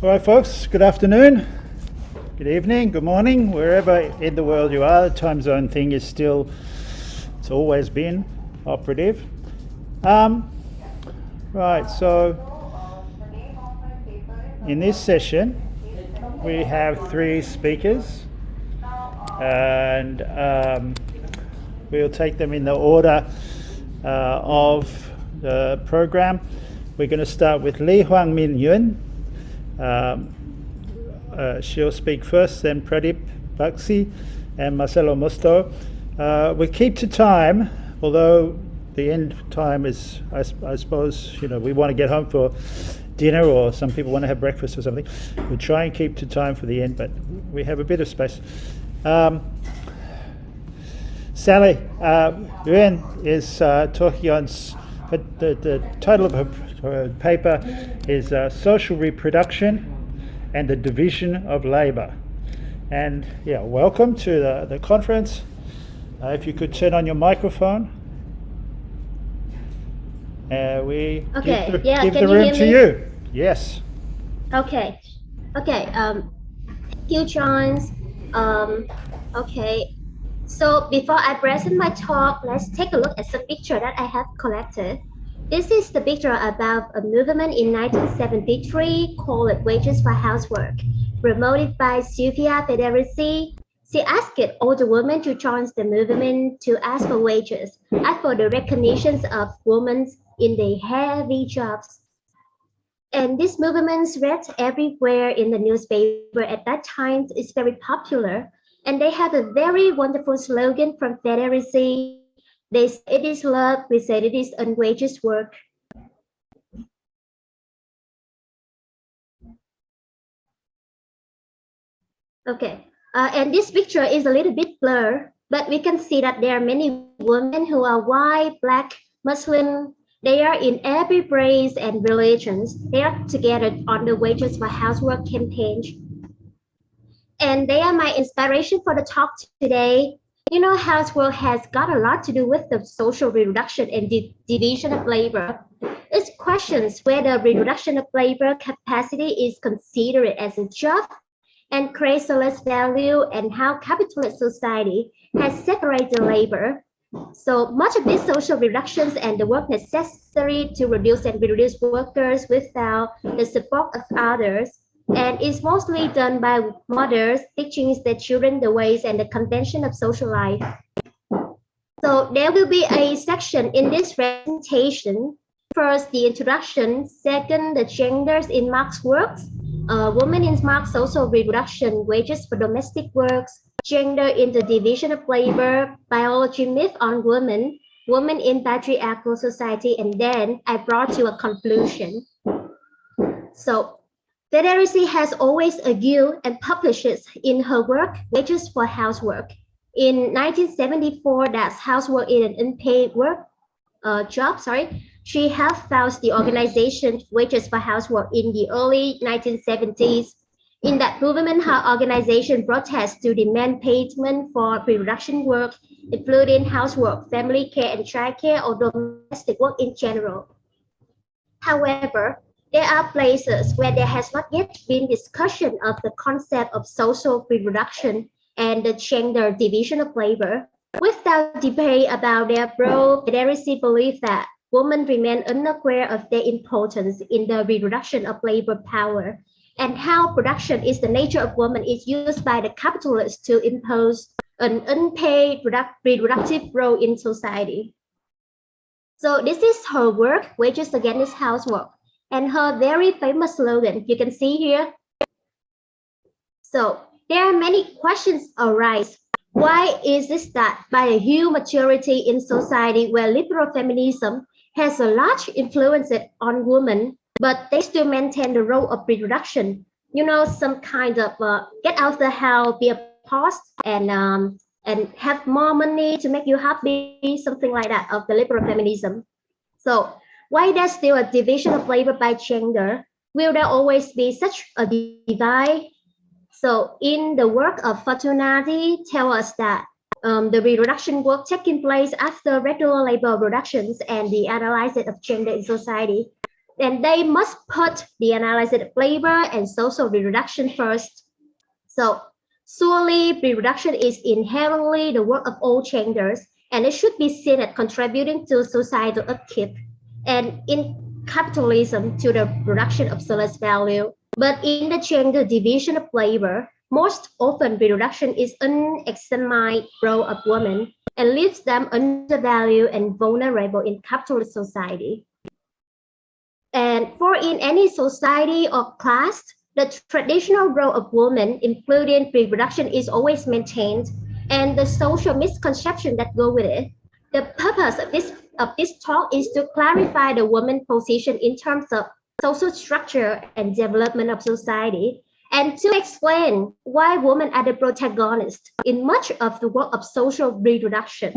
All right, folks, good afternoon, good evening, good morning, wherever in the world you are. The time zone thing is still, it's always been operative. Right, so in this session, we have 3 speakers, and we'll take them in the order of the program. We're going to start with Hoang Minh Uyen. She'll speak first, then Pradip Baksi and Marcello Musto. We keep to time, although the end time is, I suppose, we want to get home for dinner, or some people want to have breakfast or something. We'll try and keep to time for the end, but we have a bit of space. Sally Uyen is talking on, the title of her paper is Social Reproduction and the Division of Labour. And yeah, welcome to the conference. If you could turn on your microphone. We give the room to you. Yes. Okay. Thank you, John. Okay. So before I present my talk, let's take a look at some picture that I have collected. This is the picture about a movement in 1973 called Wages for Housework, promoted by Silvia Federici. She asked all the women to join the movement to ask for wages, ask for the recognition of women in the heavy jobs. And this movement read everywhere in the newspaper at that time. It's very popular. And they have a very wonderful slogan from Federici. They say it is love, we say it is unwages work. Okay, and this picture is a little bit blurred, but we can see that there are many women who are white, black, Muslim. They are in every race and religions. They are together on the Wages for Housework campaign. And they are my inspiration for the talk today. You know, housework has got a lot to do with the social reproduction and division of labor. It questions whether reproduction of labor capacity is considered as a job and creates a less value, and how capitalist society has separated labor. So much of these social reductions and the work necessary to reduce and reduce workers without the support of others, and is mostly done by mothers teaching their children the ways and the convention of social life. So there will be a section in this presentation. First, the introduction. Second, the genders in Marx works. Women in Marx social reproduction, wages for domestic works, gender in the division of labor, biology myth on women, women in patriarchal society, and then I brought you a conclusion. So Federici has always argued and publishes in her work Wages for Housework. In 1974, that's housework is an unpaid work job. She helped found the organization Wages for Housework in the early 1970s. In that movement, her organization protests to demand payment for reproduction work, including housework, family care, and childcare, or domestic work in general. However, there are places where there has not yet been discussion of the concept of social reproduction and the gender division of labor. Without debate about their role, Federici believes that women remain unaware of their importance in the reproduction of labor power, and how production is the nature of women is used by the capitalists to impose an unpaid reproductive role in society. So this is her work, Wages Against Housework, and her very famous slogan, you can see here. So there are many questions arise. Why is this that by a huge majority in society where liberal feminism has a large influence on women, but they still maintain the role of reproduction? You know, some kind of get out of the house, be a boss, and have more money to make you happy, something like that of the liberal feminism. So why there's still a division of labor by gender? Will there always be such a divide? So in the work of Fortunati tell us that the reproduction work taking place after regular labor productions and the analysis of gender in society. and they must put the analysis of labor and social reproduction first. So surely reproduction is inherently the work of all genders, and it should be seen as contributing to societal upkeep, and in capitalism to the production of surplus value. But in the gender division of labor, most often reproduction is unexamined role of women and leaves them undervalued and vulnerable in capitalist society. And for in any society or class, the traditional role of women, including reproduction, is always maintained, and the social misconception that go with it. The purpose of this talk is to clarify the woman's position in terms of social structure and development of society, and to explain why women are the protagonists in much of the work of social reproduction.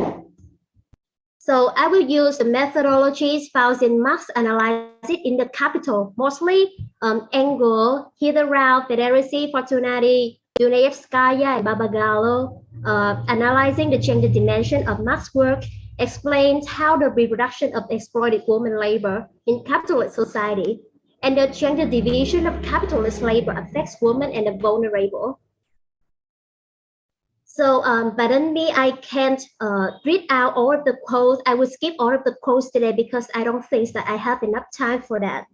So I will use the methodologies found in Marx analysis in the Capital, mostly Engel, Hitherau, Federici, Fortunati, Dunayevskaya, and Barbagallo, analyzing the gender dimension of Marx's work, explains how the reproduction of exploited woman labor in capitalist society and the gender division of capitalist labor affects women and the vulnerable. So, pardon me, I can't read out all of the quotes. I will skip all of the quotes today because I don't think that I have enough time for that.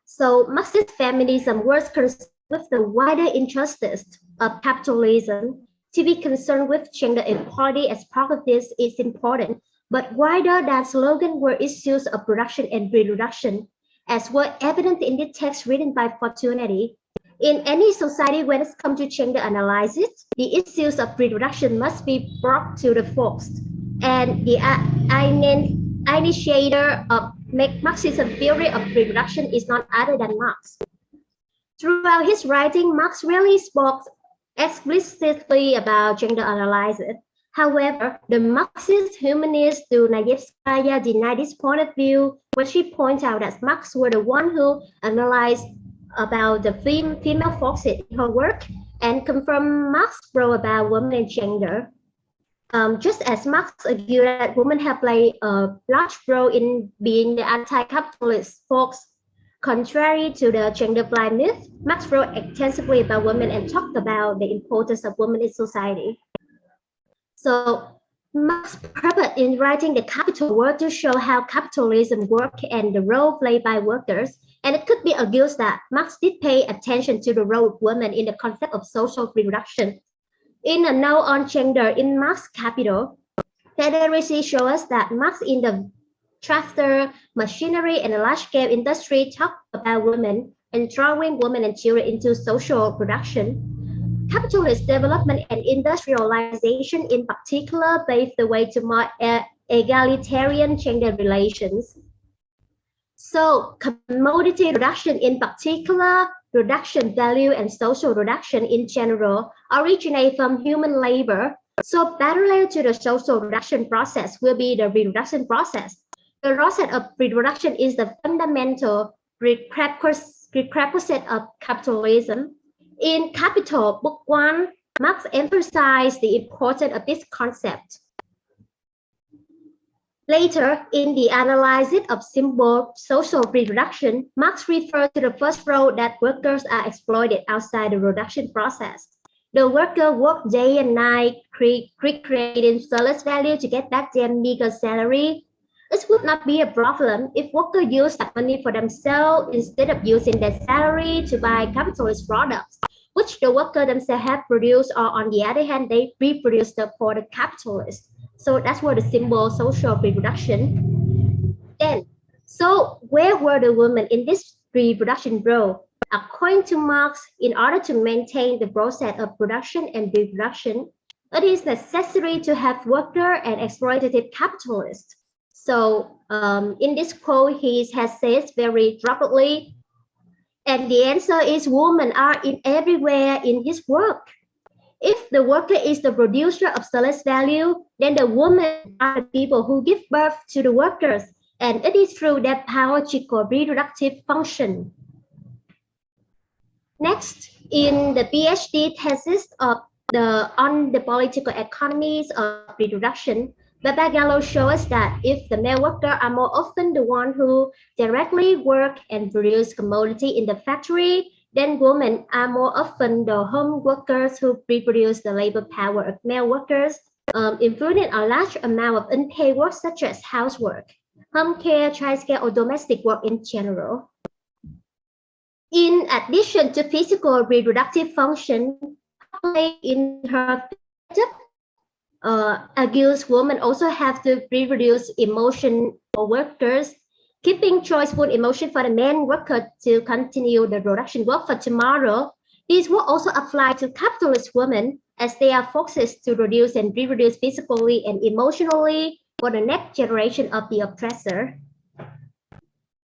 So, Marxist feminism was concerned with the wider injustice of capitalism. To be concerned with gender equality as part of this is important, but wider than slogan were issues of production and reproduction, as were evident in the text written by Fortunati. In any society, when it comes to gender analysis, the issues of reproduction must be brought to the focus. And the initiator of Marxism theory of reproduction is none other than Marx. Throughout his writing, Marx rarely spoke explicitly about gender analysis. However, the Marxist humanist Dunayevskaya denied this point of view when she pointed out that Marx was the one who analyzed about the female forces in her work and confirmed Marx's role about women and gender. Just as Marx argued that women have played a large role in being the anti-capitalist force, contrary to the gender blind myth, Marx wrote extensively about women and talked about the importance of women in society. So Marx's purpose in writing The Capital was to show how capitalism works and the role played by workers. And it could be argued that Marx did pay attention to the role of women in the concept of social reproduction. In a note on gender in Marx's Capital, Federici shows us that Marx in the chapter Machinery and Large-Scale Industry talked about women and drawing women and children into social production. Capitalist development and industrialization in particular paved the way to more egalitarian gender relations. So commodity reduction in particular, production value and social reduction in general originate from human labor. So parallel to the social reduction process will be the reproduction process. The process of reproduction is the fundamental prerequisite of capitalism. In Capital, Book 1, Marx emphasized the importance of this concept. Later, in the analysis of symbol social reproduction, Marx referred to the first role that workers are exploited outside the production process. The worker work day and night, creating surplus value to get back their meager salary. It would not be a problem if workers use that money for themselves instead of using their salary to buy capitalist products, which the workers themselves have produced, or on the other hand, they reproduce for the capitalists. So that's what the symbol social reproduction. Then, so where were the women in this reproduction role? According to Marx, in order to maintain the process of production and reproduction, it is necessary to have worker and exploitative capitalists. So in this quote, he has said very rapidly, and the answer is women are in everywhere in his work. If the worker is the producer of surplus value, then the women are the people who give birth to the workers, and it is through their biological reproductive function. Next, in the PhD thesis on the political economies of reproduction, Babagallo shows us that if the male workers are more often the one who directly work and produce commodity in the factory, then women are more often the home workers who reproduce the labor power of male workers, including a large amount of unpaid work such as housework, home care, childcare, or domestic work in general. In addition to physical reproductive function, in her argues women also have to reproduce emotion for workers, keeping choiceful emotion for the men worker to continue the production work for tomorrow. This will also apply to capitalist women as they are forced to produce and reproduce physically and emotionally for the next generation of the oppressor.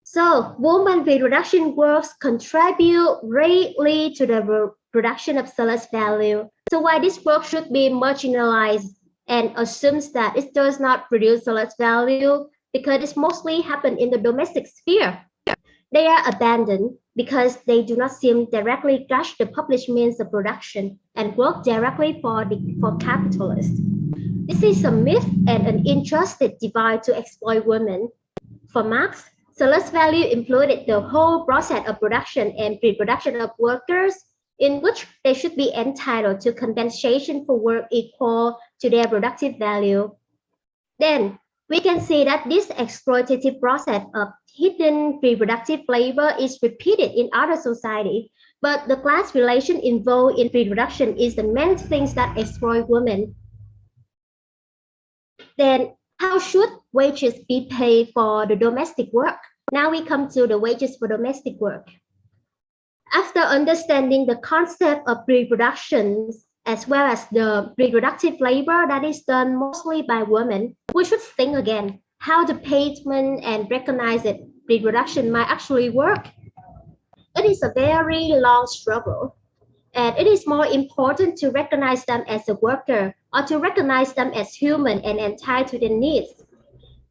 So, women reproduction works contribute greatly to the production of surplus value. So why this work should be marginalized and assumes that it does not produce surplus value because it mostly happen in the domestic sphere. They are abandoned because they do not seem directly touch the published means of production and work directly for capitalists. This is a myth and an interested divide to exploit women. For Marx, surplus value included the whole process of production and reproduction of workers, in which they should be entitled to compensation for work equal to their productive value. Then we can see that this exploitative process of hidden reproductive labor is repeated in other societies, but the class relation involved in reproduction is the main thing that exploit women. Then how should wages be paid for the domestic work? Now we come to the wages for domestic work. After understanding the concept of reproduction as well as the reproductive labor that is done mostly by women, we should think again how the payment and recognize it reproduction might actually work. It is a very long struggle, and it is more important to recognize them as a worker or to recognize them as human and entitled to their needs.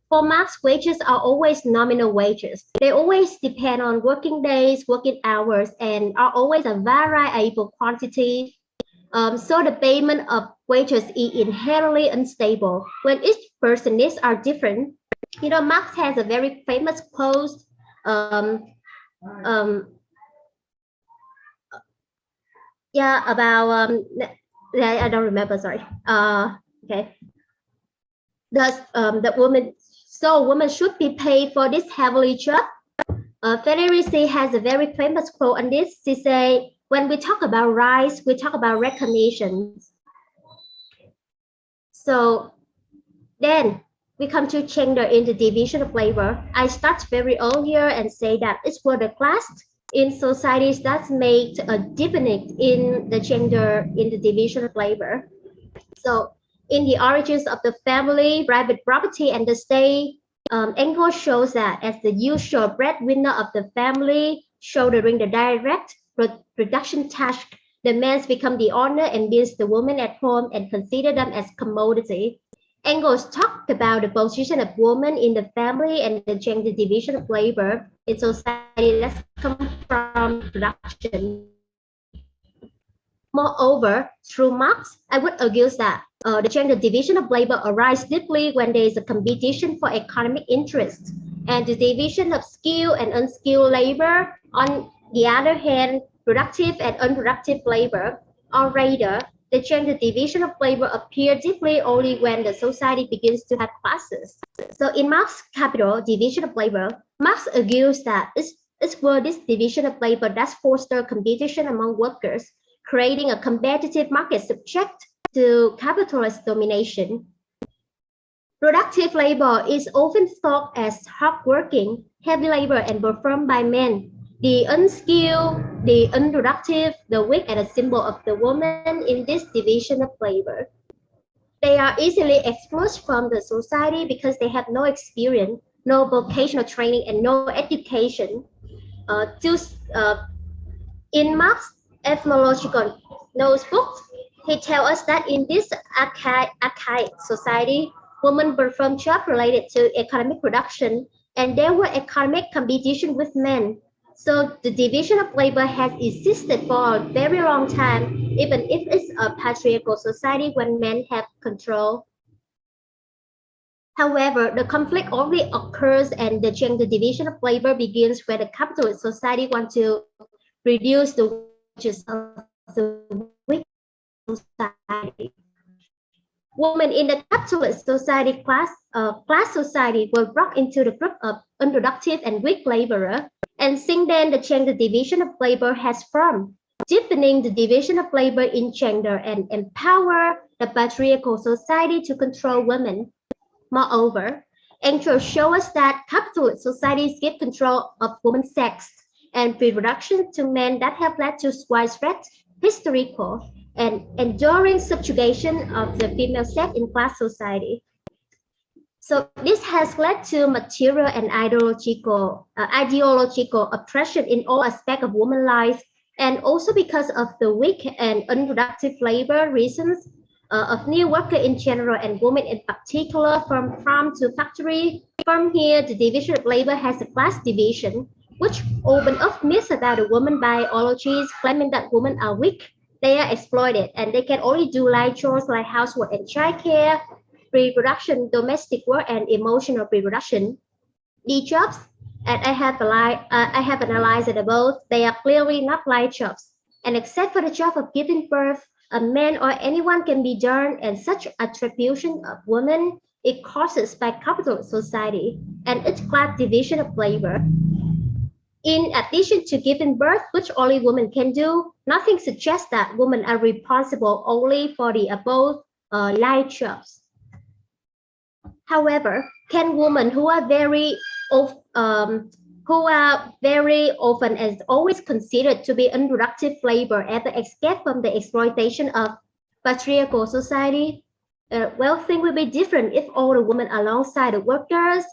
For Marx, wages are always nominal wages. They always depend on working days, working hours, and are always a variable quantity. So the payment of wages is inherently unstable when each person's needs are different. You know, Marx has a very famous quote. I don't remember. Sorry. Okay. Women should be paid for this heavily job. Federici has a very famous quote on this. She said, when we talk about rights, we talk about recognition. So then we come to gender in the division of labor. I start very earlier and say that it's for the class in societies that make a deepening in the gender in the division of labor. So in the origins of the family, private property, and the state, Engels shows that as the usual breadwinner of the family, shouldering the direct production task, the men become the owner and leaves the women at home and consider them as commodity. Engels talked about the position of women in the family and the gender division of labor in society that come from production. Moreover, through Marx, I would argue that the gender division of labor arises deeply when there is a competition for economic interest, and the division of skilled and unskilled labor, on the other hand, productive and unproductive labor, or rather, the gender division of labor appears deeply only when the society begins to have classes. So in Marx's Capital, Division of Labor, Marx argues that it's for this division of labor that fosters competition among workers, creating a competitive market subject to capitalist domination. Productive labor is often thought as hardworking, heavy labor and performed by men. The unskilled, the unproductive, the weak are a symbol of the woman in this division of labor. They are easily excluded from the society because they have no experience, no vocational training, and no education. In Marx's Ethnological Notebooks, he tells us that in this archaic society, women perform jobs related to economic production, and there were economic competition with men. So the division of labor has existed for a very long time, even if it's a patriarchal society when men have control. However, the conflict only occurs and the gender division of labor begins when the capitalist society wants to reduce the wages of the weak society. Women in the capitalist society class society were brought into the group of unproductive and weak laborer, and since then the gender division of labor has formed, deepening the division of labor in gender and empower the patriarchal society to control women. Moreover, Angel shows us that capitalist societies give control of women's sex and reproduction to men that have led to widespread historical and enduring subjugation of the female sex in class society. So this has led to material and ideological oppression in all aspects of women's life, and also because of the weak and unproductive labor reasons of new workers in general and women in particular, from farm to factory. From here, the division of labor has a class division, which open up myths about the woman biologies, claiming that women are weak, they are exploited, and they can only do light chores like housework and childcare, reproduction, domestic work, and emotional reproduction. These jobs, and I have analyzed it both, they are clearly not light jobs. And except for the job of giving birth, a man or anyone can be done, and such attribution of women is caused by capitalist society and its class division of labor. In addition to giving birth, which only women can do, nothing suggests that women are responsible only for the above light jobs. However, can women who are very often and always considered to be unproductive labor ever escape from the exploitation of patriarchal society? Well, things will be different if all the women alongside the workers,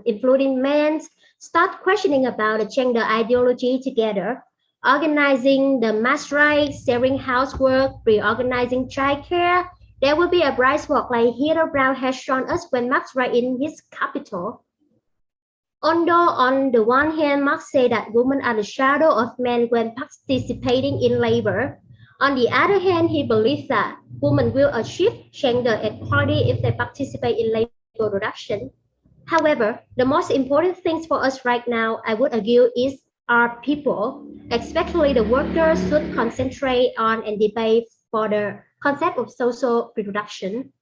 including men, start questioning about the gender ideology together, organizing the mass rights, sharing housework, reorganizing childcare. There will be a bright spot like Hero Brown has shown us when Marx writes in his Capital. Although on the one hand, Marx said that women are the shadow of men when participating in labor, on the other hand, he believes that women will achieve gender equality if they participate in labor production. However, the most important things for us right now, I would argue, is our people, especially the workers, should concentrate on and debate for the concept of social reproduction.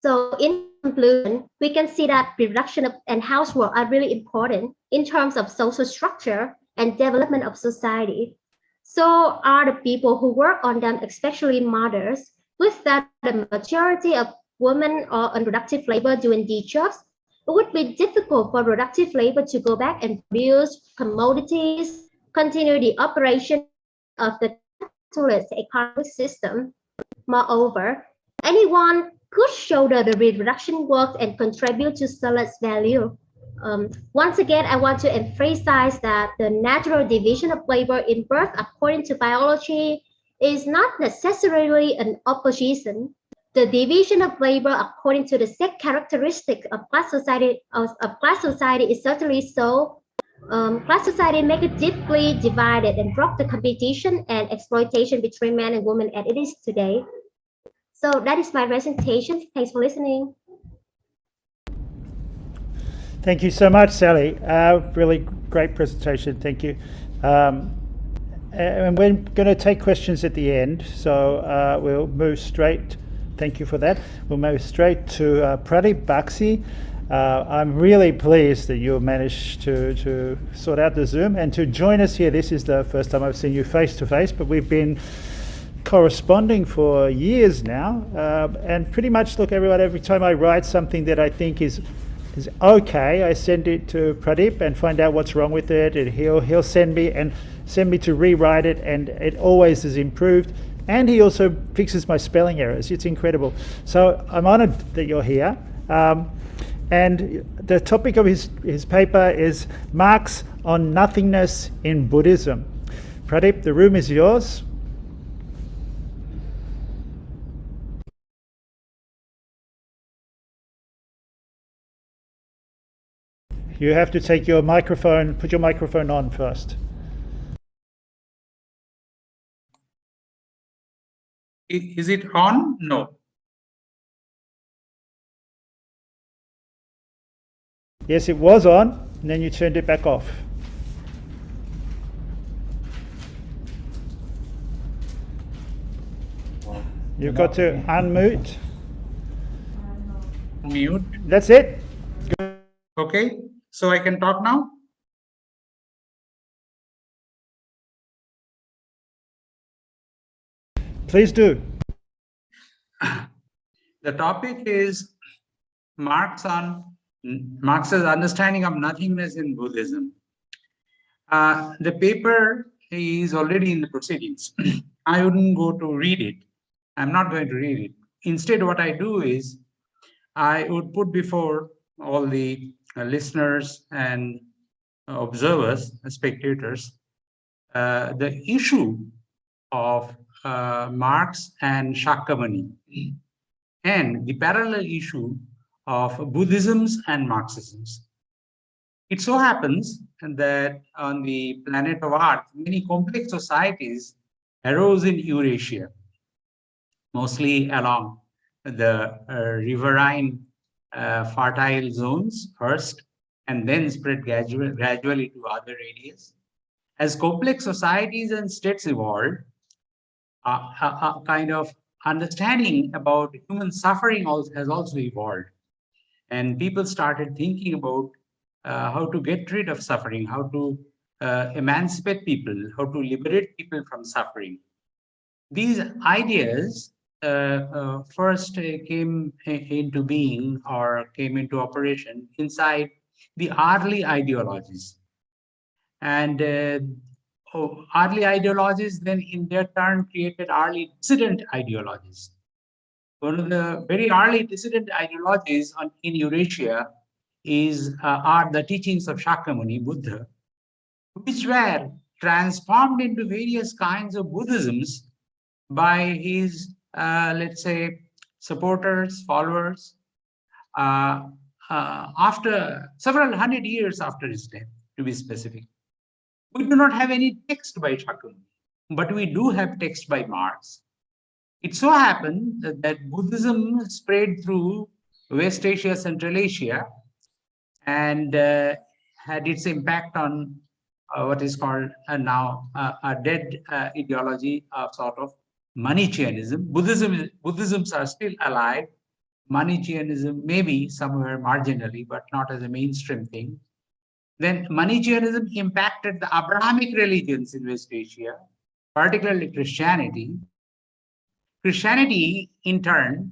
So in conclusion, we can see that reproduction and housework are really important in terms of social structure and development of society. So are the people who work on them, especially mothers, with that the majority of women or unproductive labor doing these jobs, it would be difficult for productive labor to go back and produce commodities, continue the operation of the capitalist economic system. Moreover, anyone could shoulder the reproduction work and contribute to society's value. Once again, I want to emphasize that the natural division of labor in birth according to biology is not necessarily an opposition. The division of labor according to the sex characteristic of class society is certainly so. Class society make it deeply divided and broke the competition and exploitation between men and women as it is today. So that is my presentation. Thanks for listening. Thank you so much, Sally. Really great presentation. Thank you. And we're going to take questions at the end, so we'll move straight. Thank you for that. We'll move straight to Pradip Baksi. I'm really pleased that you managed to sort out the Zoom and to join us here. This is the first time I've seen you face to face, but we've been corresponding for years now, and pretty much, look, every time I write something that I think is okay, I send it to Pradip and find out what's wrong with it, and he'll send me to rewrite it, and it always is improved. And he also fixes my spelling errors. It's incredible. So I'm honored that you're here. And the topic of his paper is Marx on Nothingness in Buddhism. Pradip, the room is yours. You have to take your microphone, put your microphone on first. Is it on? No. Yes, it was on, and then you turned it back off. You've got to unmute. Mute. That's it. Okay, so I can talk now. Please do. The topic is Marx's understanding of nothingness in Buddhism. The paper is already in the proceedings. I wouldn't go to read it. I'm not going to read it. Instead, what I do is I would put before all the listeners and observers, spectators, the issue of Marx and Shakyamuni, and the parallel issue of Buddhisms and Marxisms. It so happens that on the planet of Earth, many complex societies arose in Eurasia, mostly along the riverine fertile zones first, and then spread gradually to other areas. As complex societies and states evolved, a kind of understanding about human suffering has also evolved. And people started thinking about how to get rid of suffering, how to emancipate people, how to liberate people from suffering. These ideas first came into being or came into operation inside the early ideologies. And early ideologies then in their turn created early dissident ideologies. One of the very early dissident ideologies in Eurasia are the teachings of Shakyamuni, Buddha, which were transformed into various kinds of Buddhisms by his, let's say, supporters, followers, after several hundred years after his death, to be specific. We do not have any text by Shakyamuni, but we do have text by Marx. It so happened that Buddhism spread through West Asia, Central Asia, and had its impact on what is called now a dead ideology of sort of Manichaeanism. Buddhisms are still alive. Manichaeanism maybe somewhere marginally, but not as a mainstream thing. Then Manichaeanism impacted the Abrahamic religions in West Asia, particularly Christianity. Christianity, in turn,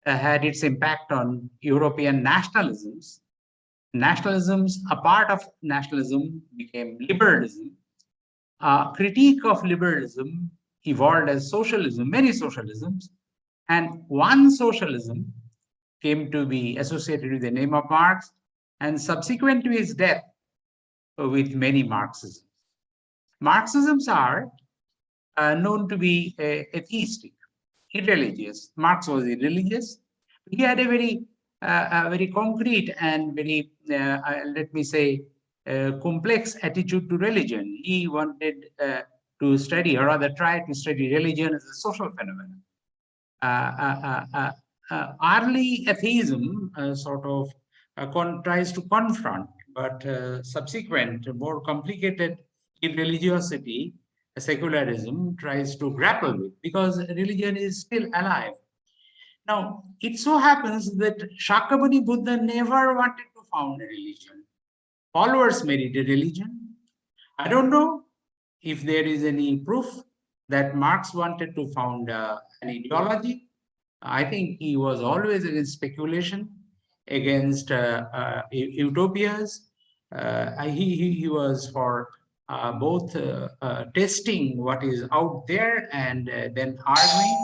had its impact on European nationalisms. Nationalisms, a part of nationalism became liberalism. Critique of liberalism evolved as socialism, many socialisms, and one socialism came to be associated with the name of Marx, and subsequent to his death, with many Marxisms. Marxisms are known to be atheistic, irreligious. Marx was irreligious. He had a very concrete and very, let me say, complex attitude to religion. He wanted to study, or rather try to study religion as a social phenomenon. Early atheism sort of tries to confront, but subsequent, more complicated irreligiosity, secularism tries to grapple with, because religion is still alive. Now, it so happens that Shakyamuni Buddha never wanted to found a religion. Followers made it a religion. I don't know if there is any proof that Marx wanted to found an ideology. I think he was always against speculation, against utopias. He was for both testing what is out there and then arguing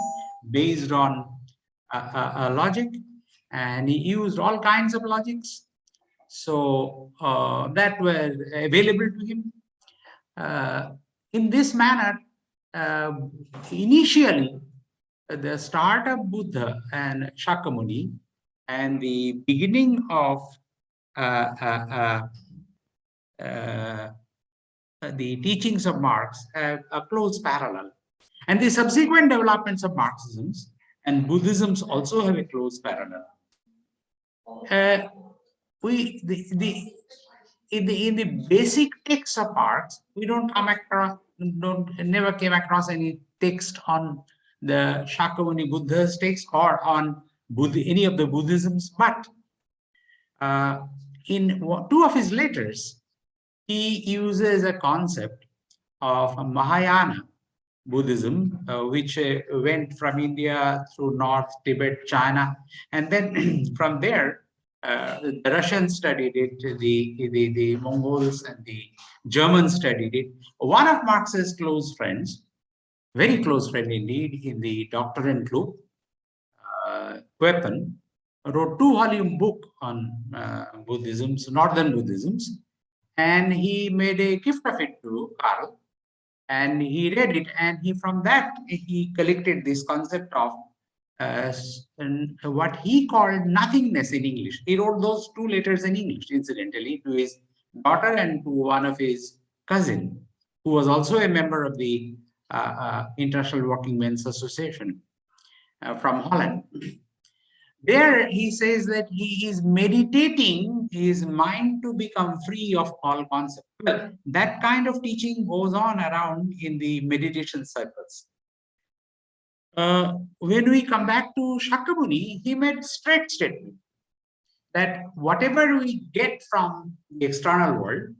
based on logic, and he used all kinds of logics so that were available to him. In this manner, initially, the start of Buddha and Shakyamuni and the beginning of the teachings of Marx have a close parallel. And the subsequent developments of Marxisms and Buddhisms also have a close parallel. in the basic text of Marx, we never came across any text on the Shakyamuni Buddha's text or on any of the Buddhisms, but in two of his letters, he uses a concept of Mahayana Buddhism, which went from India through North Tibet, China, and then from there, the Russians studied it, the Mongols and the Germans studied it. One of Marx's close friends, very close friend indeed, in the Doctrine Club, Kweppen, wrote 2-volume book on Buddhisms, Northern Buddhisms, and he made a gift of it to Karl, and he read it, and from that he collected this concept of what he called nothingness in English. He wrote those 2 letters in English, incidentally, to his daughter and to one of his cousin, who was also a member of the International Working Men's Association from Holland. There he says that he is meditating his mind to become free of all concepts. Well, that kind of teaching goes on around in the meditation circles. When we come back to Shakyamuni, he made straight statement that whatever we get from the external world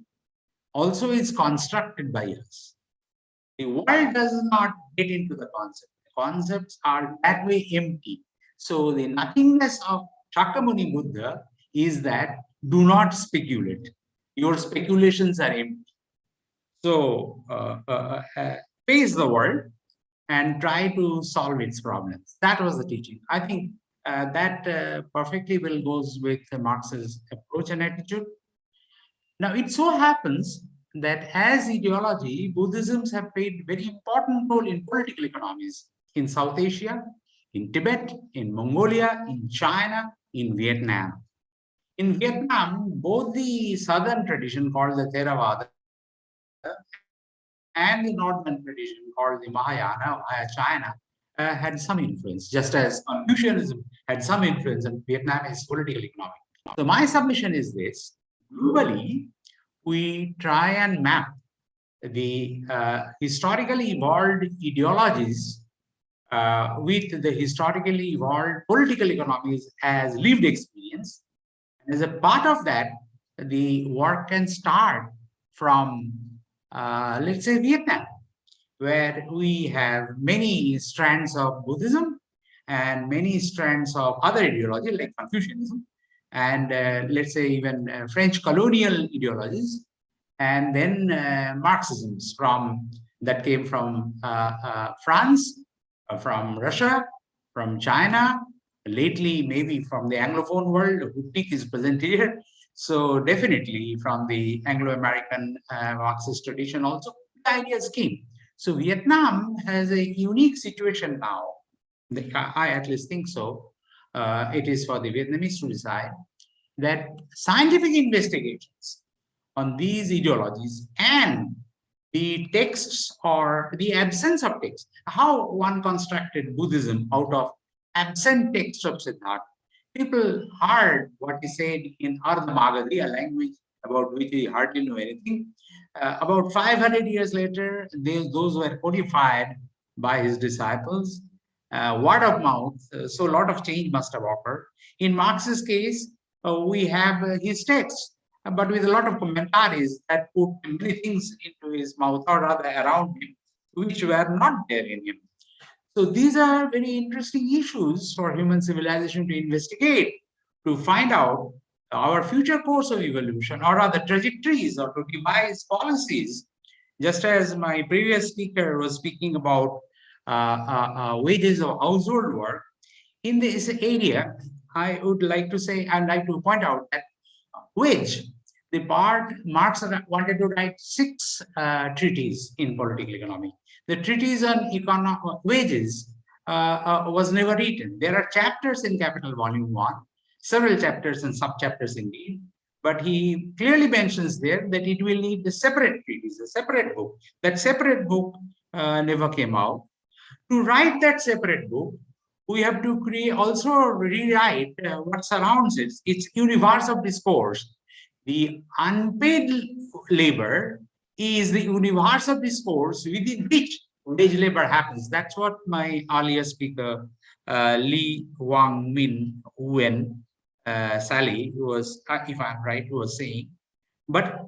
also is constructed by us. The world does not get into the concept. The concepts are that way empty. So the nothingness of Shakyamuni Buddha is that do not speculate. Your speculations are empty. So face the world and try to solve its problems. That was the teaching. I think that perfectly well goes with Marx's approach and attitude. Now, it so happens that as ideology, Buddhisms have played very important role in political economies in South Asia, in Tibet, in Mongolia, in China, in Vietnam. In Vietnam, both the southern tradition called the Theravada and the northern tradition called the Mahayana, China, had some influence, just as Confucianism had some influence on Vietnamese political economy. So my submission is this: globally, we try and map the historically evolved ideologies with the historically evolved political economies as lived experience. And as a part of that, the work can start from, let's say, Vietnam, where we have many strands of Buddhism and many strands of other ideology like Confucianism, and let's say even French colonial ideologies, and then Marxisms that came from France, from Russia, from China, lately maybe from the Anglophone world. Hutnik is present here. So definitely from the Anglo-American Marxist tradition also, the ideas came. So Vietnam has a unique situation now. I at least think so. It is for the Vietnamese to decide that scientific investigations on these ideologies and the texts or the absence of text, how one constructed Buddhism out of absent texts of Siddhartha. People heard what he said in Ardha Magadhi, a language about which he hardly knew anything. About 500 years later, those were codified by his disciples, word of mouth, so a lot of change must have occurred. In Marx's case, we have his text, but with a lot of commentaries that put many things into his mouth or rather around him, which were not there in him. So these are very interesting issues for human civilization to investigate, to find out our future course of evolution, or rather trajectories, or to devise policies. Just as my previous speaker was speaking about wages of household work, in this area, I would like to say, I'd like to point out that wage, the part Marx wanted to write 6 treatises in political economy. The treatise on wages was never written. There are chapters in Capital Volume 1, several chapters and sub-chapters indeed, but he clearly mentions there that it will need a separate treatise, a separate book. That separate book never came out. To write that separate book, we have to rewrite what surrounds it. It's universe of discourse. The unpaid labor is the universe of discourse within which wage labor happens. That's what my earlier speaker, Hoang Minh Uyen, Sally, who was, if I'm right, who was saying. But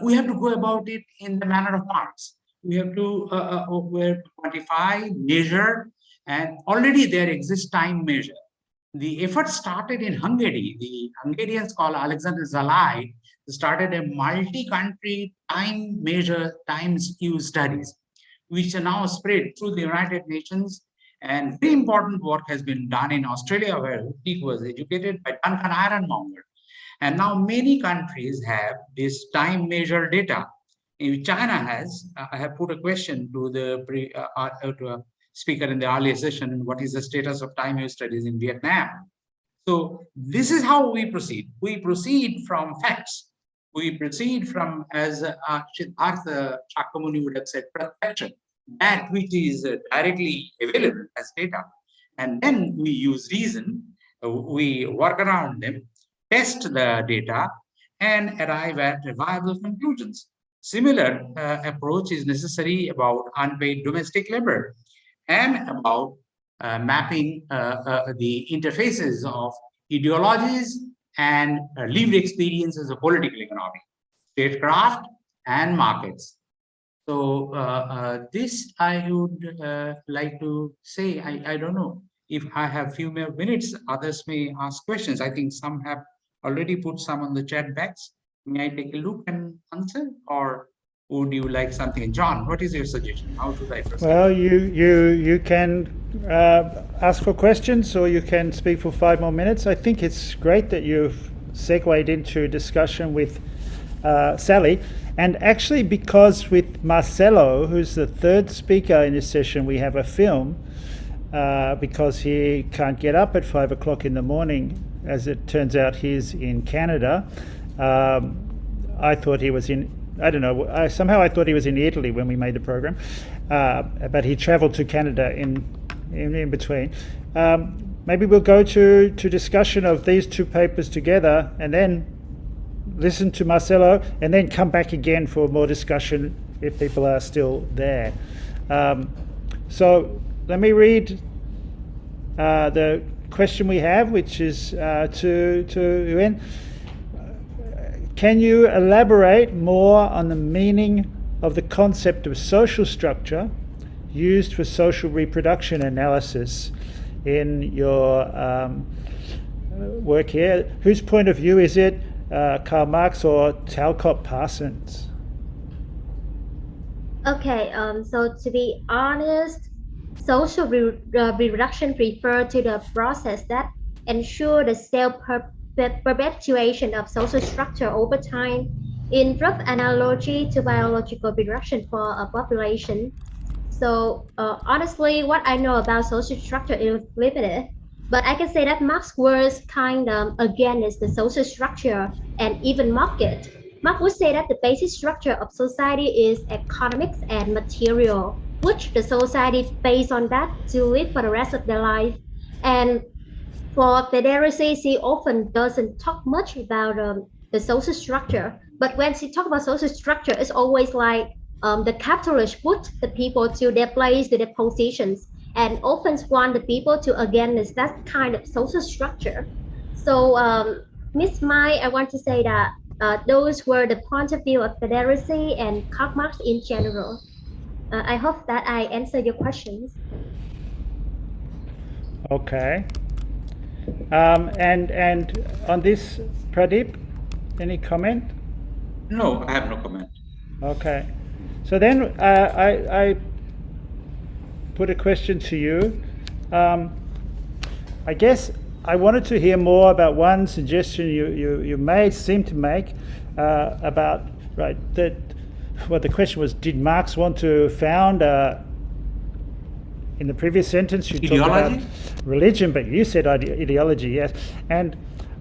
we have to go about it in the manner of Marx. We have to quantify, measure, and already there exists time measure. The effort started in Hungary. The Hungarian scholar Alexander Zalai started a multi-country time measure, time skew studies, which are now spread through the United Nations. And very important work has been done in Australia, where he was educated by Duncan Ironmonger. And now many countries have this time measure data. China has, I have put a question to the to a speaker in the earlier session, what is the status of time use studies in Vietnam? So this is how we proceed. We proceed from facts. We proceed from, as Siddhartha Shakyamuni would have said, perception, that which is directly available as data. And then we use reason, we work around them, test the data, and arrive at viable conclusions. Similar approach is necessary about unpaid domestic labor and about mapping the interfaces of ideologies and lived experiences of political economy, statecraft, and markets. So this I would like to say. I don't know if I have few more minutes. Others may ask questions. I think some have already put some on the chat box. May I take a look and answer, or would you like something? John, what is your suggestion? How should I proceed? Well, you can ask for questions, or you can speak for 5 more minutes. I think it's great that you've segued into discussion with Sally, and actually because with Marcello, who's the third speaker in this session, we have a film because he can't get up at 5 o'clock in the morning. As it turns out, he's in Canada. I thought he was in, I don't know, somehow I thought he was in Italy when we made the program, but he traveled to Canada in between. Maybe we'll go to discussion of these two papers together, and then listen to Marcello, and then come back again for more discussion if people are still there. So let me read the question we have, which is to Uyen. Can you elaborate more on the meaning of the concept of social structure used for social reproduction analysis in your work here? Whose point of view is it, Karl Marx or Talcott Parsons? Okay, so to be honest, social reproduction refers to the process that ensure the self-perpetuation of social structure over time, in rough analogy to biological reproduction for a population. So honestly, what I know about social structure is limited, but I can say that Marx was kind of against the social structure and even market. Marx would say that the basic structure of society is economics and material, which the society based on that to live for the rest of their life. And for Federici, she often doesn't talk much about the social structure, but when she talks about social structure, it's always like the capitalists put the people to their place, to their positions, and often want the people to against that kind of social structure. So Miss Mai, I want to say that those were the point of view of Federici and Karl Marx in general. I hope that I answered your questions. Okay. And on this, Pradip, any comment? No, I have no comment. Okay. So then I put a question to you. I guess I wanted to hear more about one suggestion you seemed to make about, right, that, well, the question was, did Marx want to found, in the previous sentence you talked about religion, but you said ideology, yes. And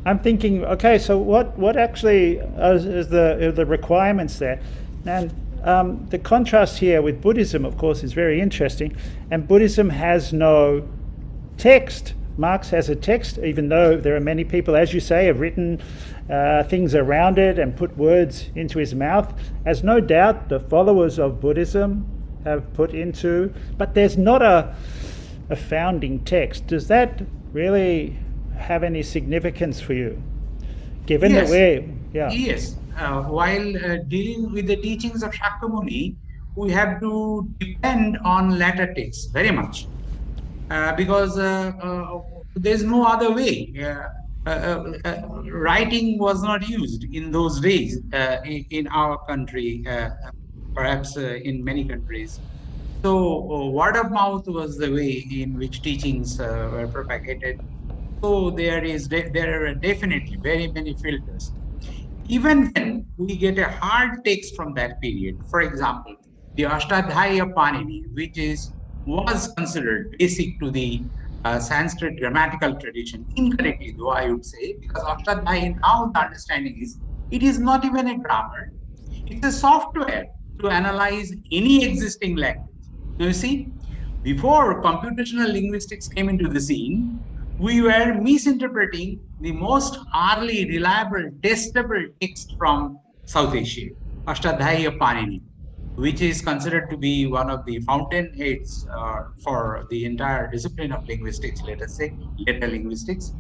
I'm thinking, okay, so what actually is the requirements there? And the contrast here with Buddhism, of course, is very interesting. And Buddhism has no text, Marx has a text, even though there are many people, as you say, have written things around it and put words into his mouth, as no doubt the followers of Buddhism have put into, but there's not a founding text. Does that really have any significance for you? Given Yes. that we're, yeah. Yes, while dealing with the teachings of Shakyamuni, we have to depend on latter texts very much, because there's no other way. Writing was not used in those days in our country, perhaps in many countries. So word of mouth was the way in which teachings were propagated. So there are definitely very many filters. Even when we get a hard text from that period, for example, the Ashtadhyayi Panini, which was considered basic to the Sanskrit grammatical tradition, incorrectly though I would say, because Ashtadhyayi, now the understanding is, it is not even a grammar, it's a software to analyze any existing language. Now you see, before computational linguistics came into the scene, we were misinterpreting the most early, reliable, testable text from South Asia, Ashtadhyayi Panini, which is considered to be one of the fountainheads for the entire discipline of linguistics, let us say, later linguistics.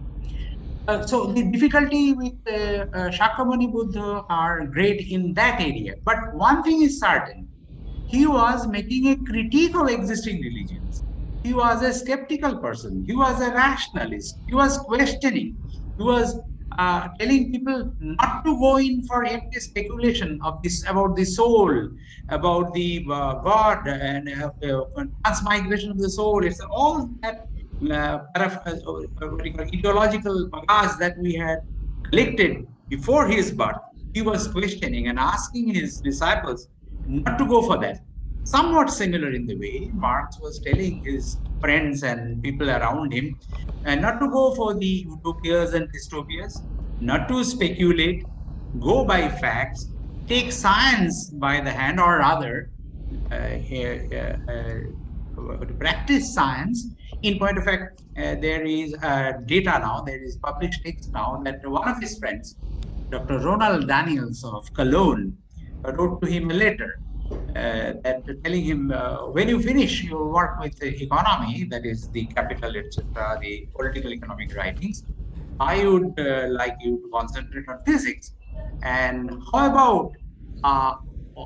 So the difficulty with Shakyamuni Buddha are great in that area. But one thing is certain, he was making a critique of existing religions. He was a skeptical person. He was a rationalist. He was questioning. He was telling people not to go in for empty speculation of this about the soul, about the God and transmigration of the soul. It's all that ideological bagage that we had collected before his birth. He was questioning and asking his disciples not to go for that. Somewhat similar in the way Marx was telling his friends and people around him not to go for the utopias and dystopias, not to speculate, go by facts, take science by the hand, or rather, to practice science. In point of fact, there is data now, there is published text now that one of his friends, Dr. Ronald Daniels of Cologne, wrote to him a letter that telling him, when you finish your work with the economy, that is the capital, etc., the political economic writings, I would like you to concentrate on physics. And how about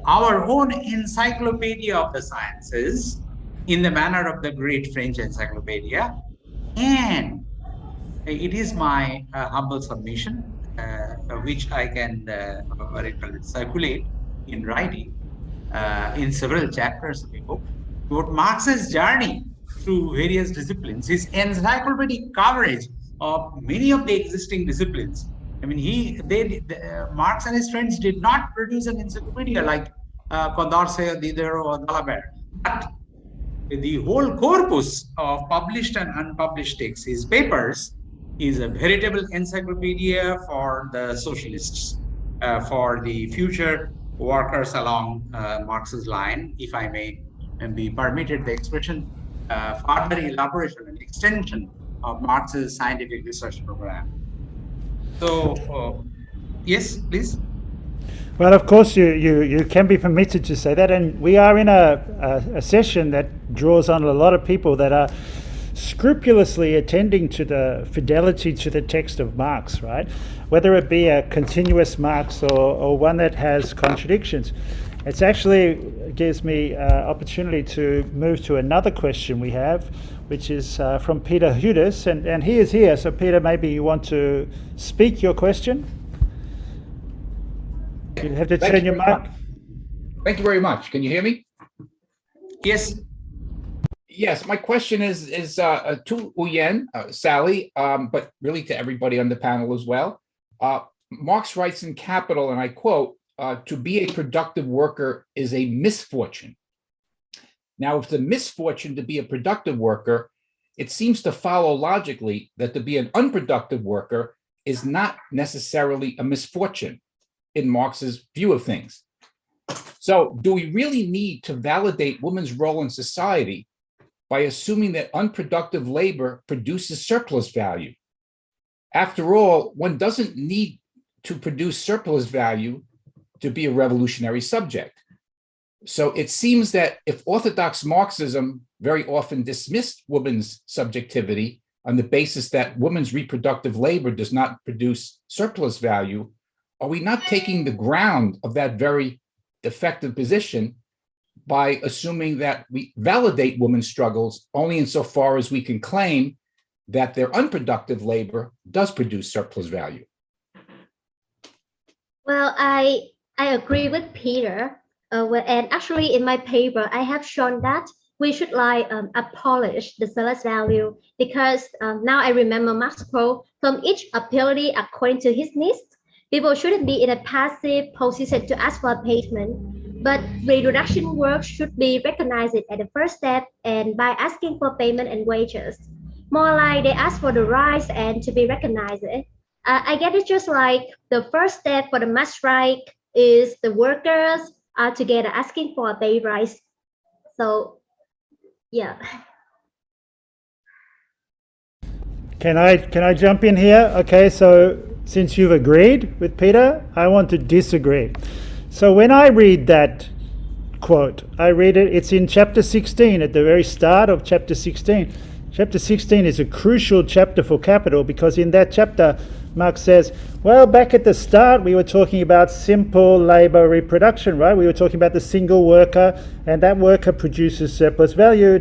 our own encyclopedia of the sciences in the manner of the great French encyclopedia? And it is my humble submission, which I can circulate in writing in several chapters, we hope, about Marx's journey through various disciplines, his encyclopedic coverage of many of the existing disciplines. I mean, Marx and his friends did not produce an encyclopedia like Condorcet, Diderot, or D'Alembert, but the whole corpus of published and unpublished texts, his papers, is a veritable encyclopedia for the socialists, for the future workers along Marx's line, if I may be permitted the expression, further elaboration and extension of Marx's scientific research program. So, yes, please. Well, of course, you can be permitted to say that, and we are in a session that draws on a lot of people that are scrupulously attending to the fidelity to the text of Marx, right? Whether it be a continuous Marx or one that has contradictions. It's actually gives me opportunity to move to another question we have, which is from Peter Hudis, and he is here. So Peter, maybe you want to speak your question? You have to turn your mic. Thank you very much. Can you hear me? Yes. Yes, my question is to Uyen, Sally, but really to everybody on the panel as well. Marx writes in Capital, and I quote, to be a productive worker is a misfortune. Now, if the misfortune to be a productive worker, it seems to follow logically that to be an unproductive worker is not necessarily a misfortune in Marx's view of things. So do we really need to validate women's role in society by assuming that unproductive labor produces surplus value. After all, one doesn't need to produce surplus value to be a revolutionary subject. So it seems that if orthodox Marxism very often dismissed women's subjectivity on the basis that women's reproductive labor does not produce surplus value, are we not taking the ground of that very defective position by assuming that we validate women's struggles only insofar as we can claim that their unproductive labor does produce surplus value? Well, I agree with Peter. And actually, in my paper, I have shown that we should abolish the surplus value because now I remember Marx quote, from each ability according to his needs. People shouldn't be in a passive position to ask for payment, but reproduction work should be recognized at the first step and by asking for payment and wages. More like they ask for the rights and to be recognized. I get it just like the first step for the mass strike is the workers are together asking for a pay rise. So, yeah. Can I jump in here? Okay, so since you've agreed with Peter, I want to disagree. So when I read that quote, I read it, it's in chapter 16, at the very start of chapter 16. Chapter 16 is a crucial chapter for Capital because in that chapter, Marx says, well, back at the start, we were talking about simple labor reproduction, right? We were talking about the single worker, and that worker produces surplus value,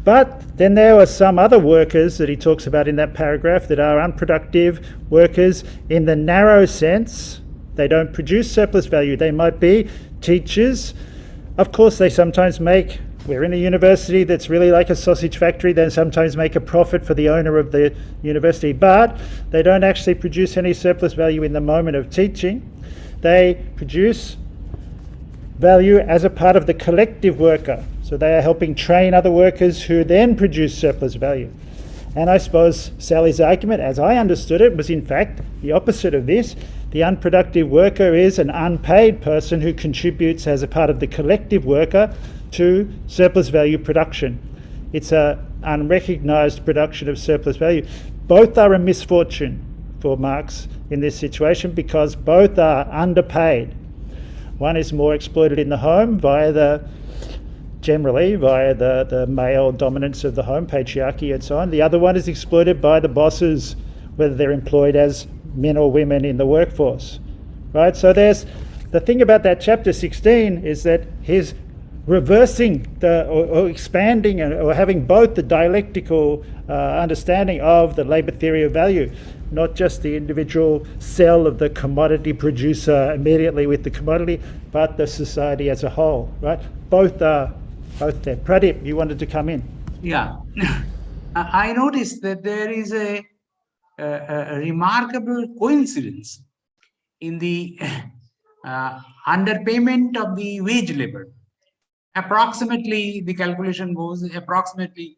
But then there are some other workers that he talks about in that paragraph that are unproductive workers in the narrow sense. They don't produce surplus value. They might be teachers. Of course, they sometimes we're in a university that's really like a sausage factory, they sometimes make a profit for the owner of the university, but they don't actually produce any surplus value in the moment of teaching. They produce value as a part of the collective worker. So they are helping train other workers who then produce surplus value. And I suppose Sally's argument, as I understood it, was in fact the opposite of this. The unproductive worker is an unpaid person who contributes as a part of the collective worker to surplus value production. It's an unrecognized production of surplus value. Both are a misfortune for Marx in this situation because both are underpaid. One is more exploited in the home via the male dominance of the home, patriarchy and so on. The other one is exploited by the bosses, whether they're employed as men or women in the workforce, right? So there's the thing about that chapter 16 is that he's reversing or expanding or having both the dialectical understanding of the labor theory of value, not just the individual cell of the commodity producer immediately with the commodity, but the society as a whole, right? Both there. Pradip, you wanted to come in. Yeah, I noticed that there is a remarkable coincidence in the underpayment of the wage labor. Approximately, the calculation goes, approximately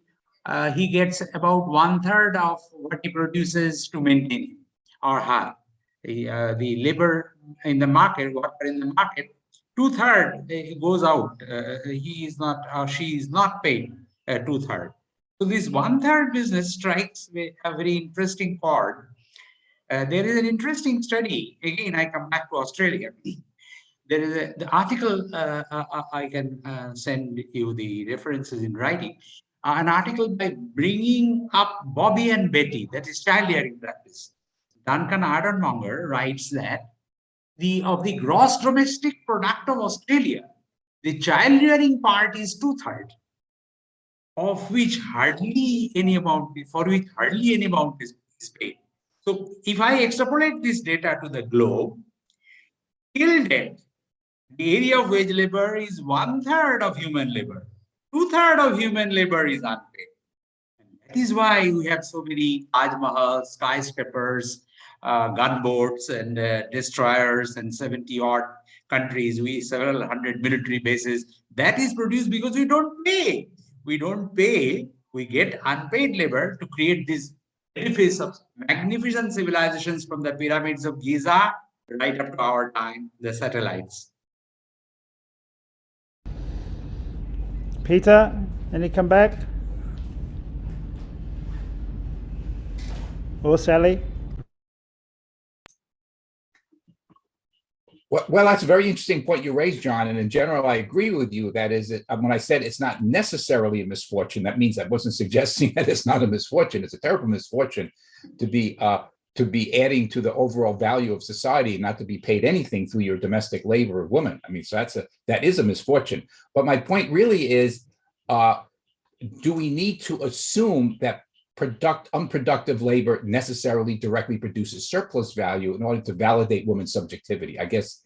he gets about 1/3 of what he produces to maintain him or her. The labor in the market, worker in the market, 2/3 goes out. He is not or she is not paid 2/3. So this 1/3 business strikes a very interesting chord. There is an interesting study. Again, I come back to Australia. There is the article, I can send you the references in writing, an article by Bringing Up Bobby and Betty, that is child rearing practice. Duncan Ironmonger writes that of the gross domestic product of Australia, the child rearing part is 2/3, of which hardly any amount is paid. So if I extrapolate this data to the globe, till date, the area of wage labor is 1/3 of human labor. 2/3 of human labor is unpaid. And that is why we have so many Taj Mahals, skyscrapers, gunboats, and destroyers, and 70-odd countries. Several hundred military bases. That is produced because we don't pay. We don't pay. We get unpaid labor to create this edifice of magnificent civilizations from the pyramids of Giza right up to our time, the satellites. Peter, Any come back? Or Sally? Well, that's a very interesting point you raised, John. And in general, I agree with you. That is, when I said it's not necessarily a misfortune, that means I wasn't suggesting that it's not a misfortune. It's a terrible misfortune to be adding to the overall value of society and not to be paid anything through your domestic labor of women. I mean, so that is a misfortune. But my point really is, do we need to assume that unproductive labor necessarily directly produces surplus value in order to validate women's subjectivity? I guess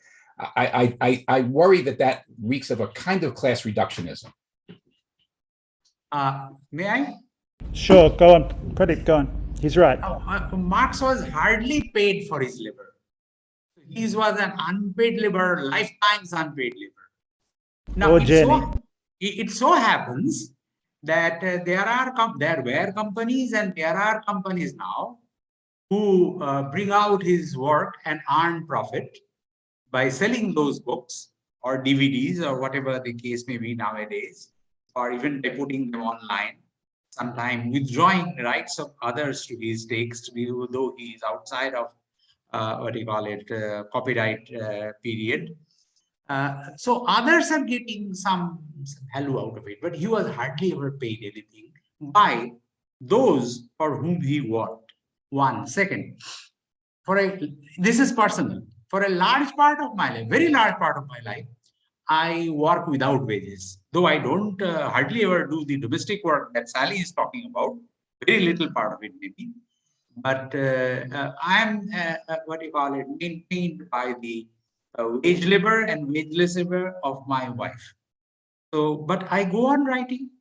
I worry that reeks of a kind of class reductionism. May I? Sure, go on. Pradip, go on. He's right. Marx was hardly paid for his labor. He was an unpaid labor, lifetime's unpaid labor. Now, it so happens that there were companies and there are companies now who bring out his work and earn profit by selling those books or DVDs or whatever the case may be nowadays, or even by putting them online, sometimes withdrawing the rights of others to his text, though he is outside of copyright period. So others are getting some value out of it, but he was hardly ever paid anything by those for whom he worked. One second, this is personal. For a large part of my life, very large part of my life, I work without wages. Though I don't hardly ever do the domestic work that Sally is talking about, very little part of it maybe. But I'm maintained by the wage labor and wageless labor of my wife. So, but I go on writing,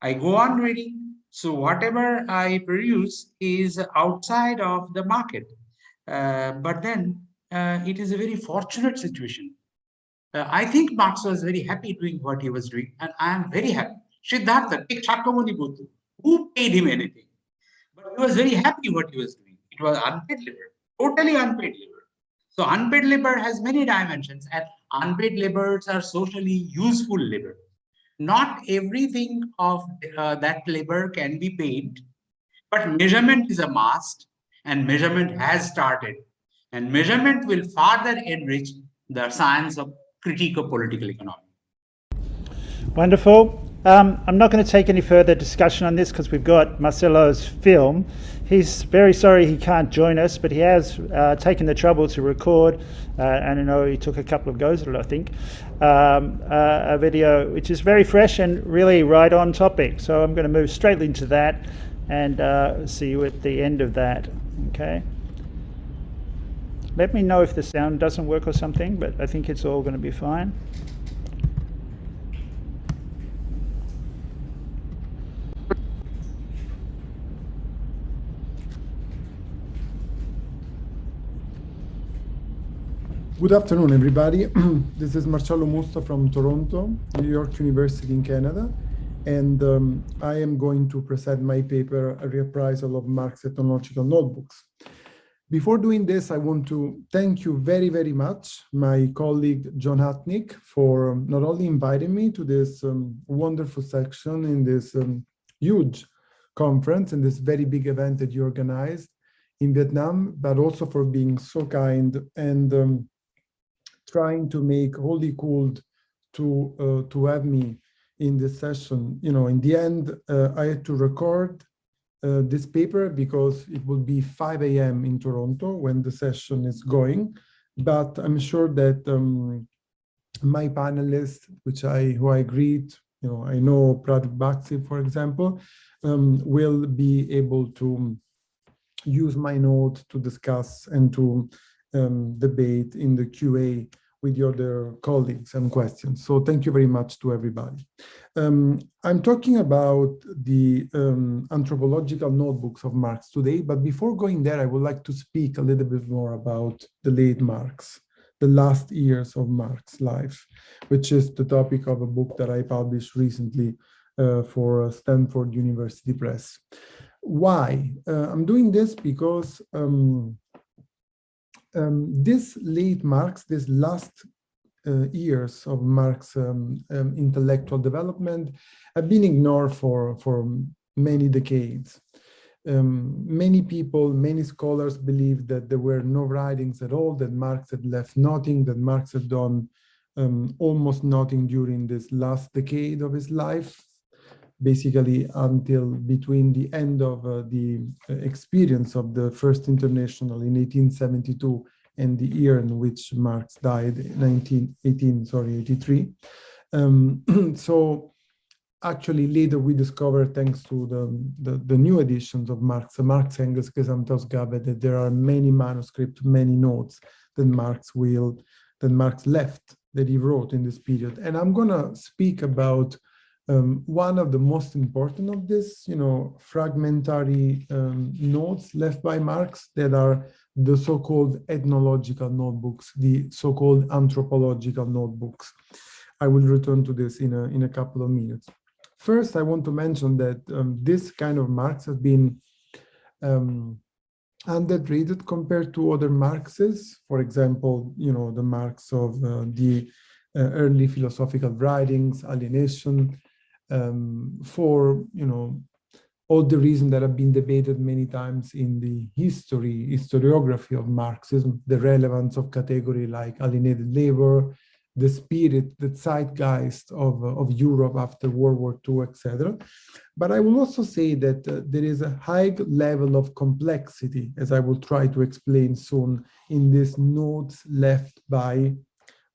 I go on reading. So whatever I produce is outside of the market. But then it is a very fortunate situation. I think Marx was very happy doing what he was doing, and I am very happy. Siddhartha, take Shakyamuni Buddha, who paid him anything? But he was very happy what he was doing. It was unpaid labor, totally unpaid labor. So unpaid labor has many dimensions, and unpaid laborers are socially useful labor. Not everything of that labor can be paid, but measurement is a must, and measurement has started. And measurement will further enrich the science of critique of political economy. Wonderful. I'm not going to take any further discussion on this because we've got Marcello's film. He's very sorry he can't join us, but he has taken the trouble to record, and I know he took a couple of goes at it, I think, a video which is very fresh and really right on topic. So I'm going to move straight into that and see you at the end of that. Okay. Let me know if the sound doesn't work or something, but I think it's all going to be fine. Good afternoon, everybody. This is Marcello Musto from Toronto, New York University in Canada, and I am going to present my paper, A Reappraisal of Marx Ethnological Notebooks. Before doing this, I want to thank you very, very much, my colleague John Hatnick, for not only inviting me to this wonderful section in this huge conference and this very big event that you organized in Vietnam, but also for being so kind and trying to make Holy Cooled to have me in this session. You know, in the end, I had to record this paper because it will be 5 a.m. in Toronto when the session is going. But I'm sure that my panelists, who I greet, you know, I know Pradip Baksi, for example, will be able to use my note to discuss and to debate in the QA with your other colleagues and questions. So thank you very much to everybody. I'm talking about the Anthropological Notebooks of Marx today, but before going there, I would like to speak a little bit more about the late Marx, the last years of Marx's life, which is the topic of a book that I published recently for Stanford University Press. Why? I'm doing this because this late Marx, this last years of Marx's intellectual development have been ignored for many decades. Many people, many scholars believe that there were no writings at all, that Marx had left nothing, that Marx had done almost nothing during this last decade of his life, basically until between the end of the experience of the First International in 1872 and the year in which Marx died, 1883. So actually later we discovered, thanks to the new editions of Marx, Marx Engels Gesamtausgabe, that there are many manuscripts, many notes that Marx left, that he wrote in this period. And I'm gonna speak about one of the most important of this, fragmentary notes left by Marx, that are the so-called ethnological notebooks, the so-called anthropological notebooks. I will return to this in a couple of minutes. First, I want to mention that this kind of Marx has been underrated compared to other Marxes. For example, the Marx of the early philosophical writings, alienation, for all the reasons that have been debated many times in the historiography of Marxism, the relevance of category like alienated labor, the spirit, the zeitgeist of Europe after World War II, etc. But I will also say that there is a high level of complexity, as I will try to explain soon, in these notes left by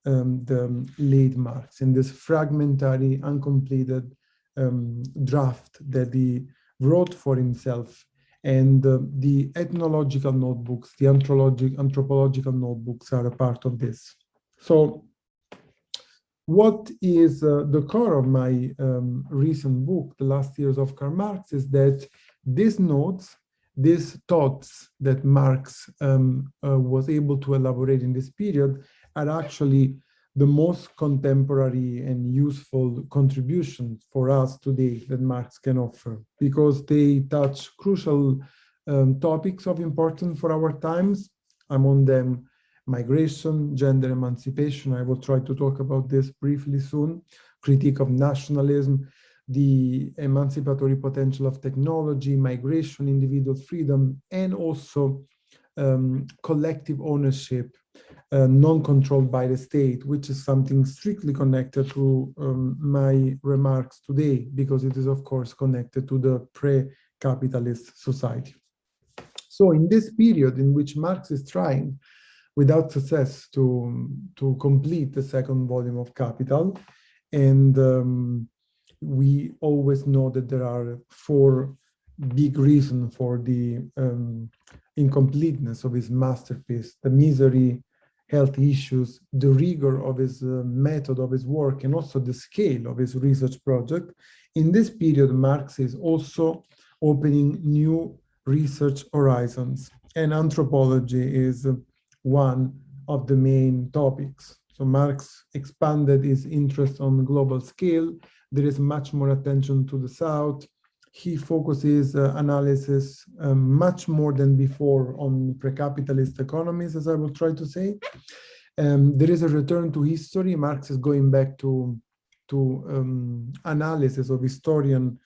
the late Marx, in this fragmentary, uncompleted draft that he wrote for himself. And the ethnological notebooks, the anthropological notebooks are a part of this. So what is the core of my recent book, The Last Years of Karl Marx, is that these notes, these thoughts that Marx was able to elaborate in this period are actually the most contemporary and useful contributions for us today that Marx can offer, because they touch crucial topics of importance for our times. Among them, migration, gender emancipation. I will try to talk about this briefly soon. Critique of nationalism, the emancipatory potential of technology, migration, individual freedom, and also collective ownership, non-controlled by the state, which is something strictly connected to my remarks today, because it is, of course, connected to the pre-capitalist society. So in this period in which Marx is trying, without success, to complete the second volume of Capital, and we always know that there are four big reasons for the incompleteness of his masterpiece: the misery, health issues, the rigor of his method of his work, and also the scale of his research project. In this period, Marx is also opening new research horizons, and anthropology is one of the main topics. So Marx expanded his interest on a global scale. There is much more attention to the South. He focuses analysis much more than before on pre-capitalist economies, as I will try to say. There is a return to history. Marx is going back to analysis of historian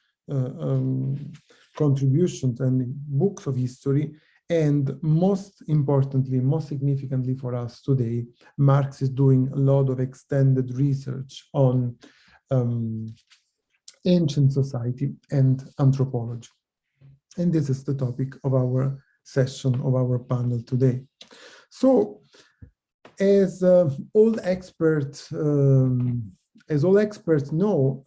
contributions and books of history. And most importantly, most significantly for us today, Marx is doing a lot of extended research on ancient society and anthropology. And this is the topic of our session, of our panel today. So, as all experts know,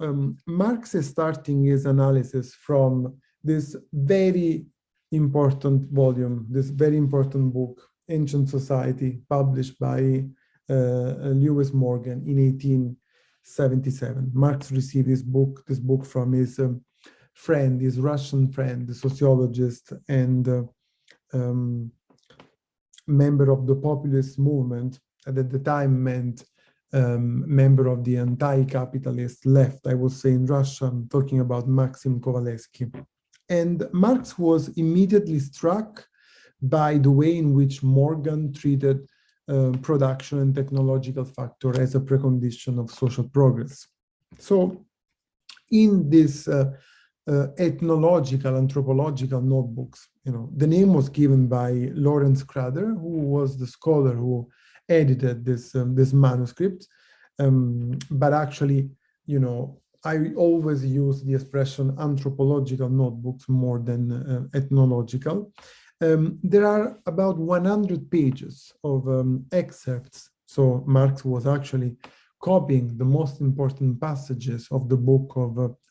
Marx is starting his analysis from this very important volume, this very important book, Ancient Society, published by Lewis Morgan in 1877. Marx received this book from his friend, his Russian friend, the sociologist and member of the populist movement, and at the time meant member of the anti-capitalist left, I would say in Russian, talking about Maxim Kovalevsky. And Marx was immediately struck by the way in which Morgan treated production and technological factor as a precondition of social progress. So in this ethnological, anthropological notebooks, the name was given by Lawrence Crowther, who was the scholar who edited this manuscript. But actually, I always use the expression anthropological notebooks more than ethnological. There are about 100 pages of excerpts. So Marx was actually copying the most important passages of the book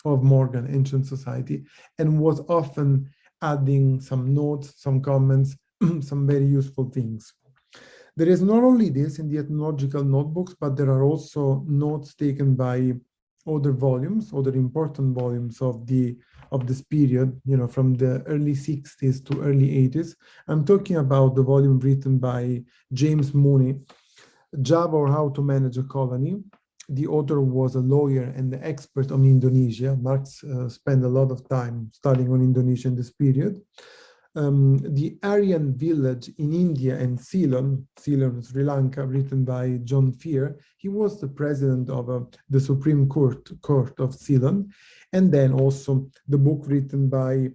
of Morgan, Ancient Society, and was often adding some notes, some comments, some very useful things. There is not only this in the ethnological notebooks, but there are also notes taken by other volumes, other important volumes of this period, from the early 60s to early 80s. I'm talking about the volume written by James Mooney, Java or How to Manage a Colony. The author was a lawyer and an expert on Indonesia. Marx spent a lot of time studying on Indonesia in this period. The Aryan Village in India and Ceylon, Sri Lanka, written by John Fear. He was the president of the Supreme Court of Ceylon. And then also the book written by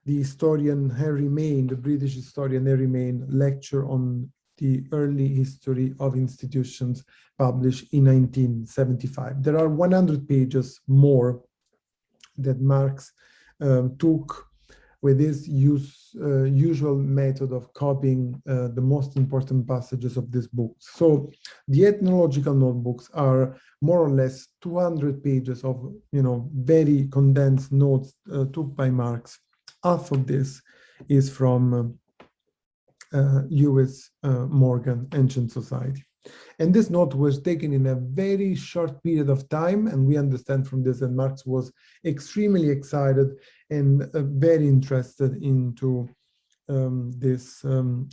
the historian Henry Maine, the British historian Henry Maine, Lecture on the Early History of Institutions, published in 1975. There are 100 pages more that Marx took with this usual method of copying the most important passages of this book. So the ethnological notebooks are more or less 200 pages of very condensed notes took by Marx. Half of this is from Lewis Morgan, Ancient Society. And this note was taken in a very short period of time, and we understand from this that Marx was extremely excited and very interested into this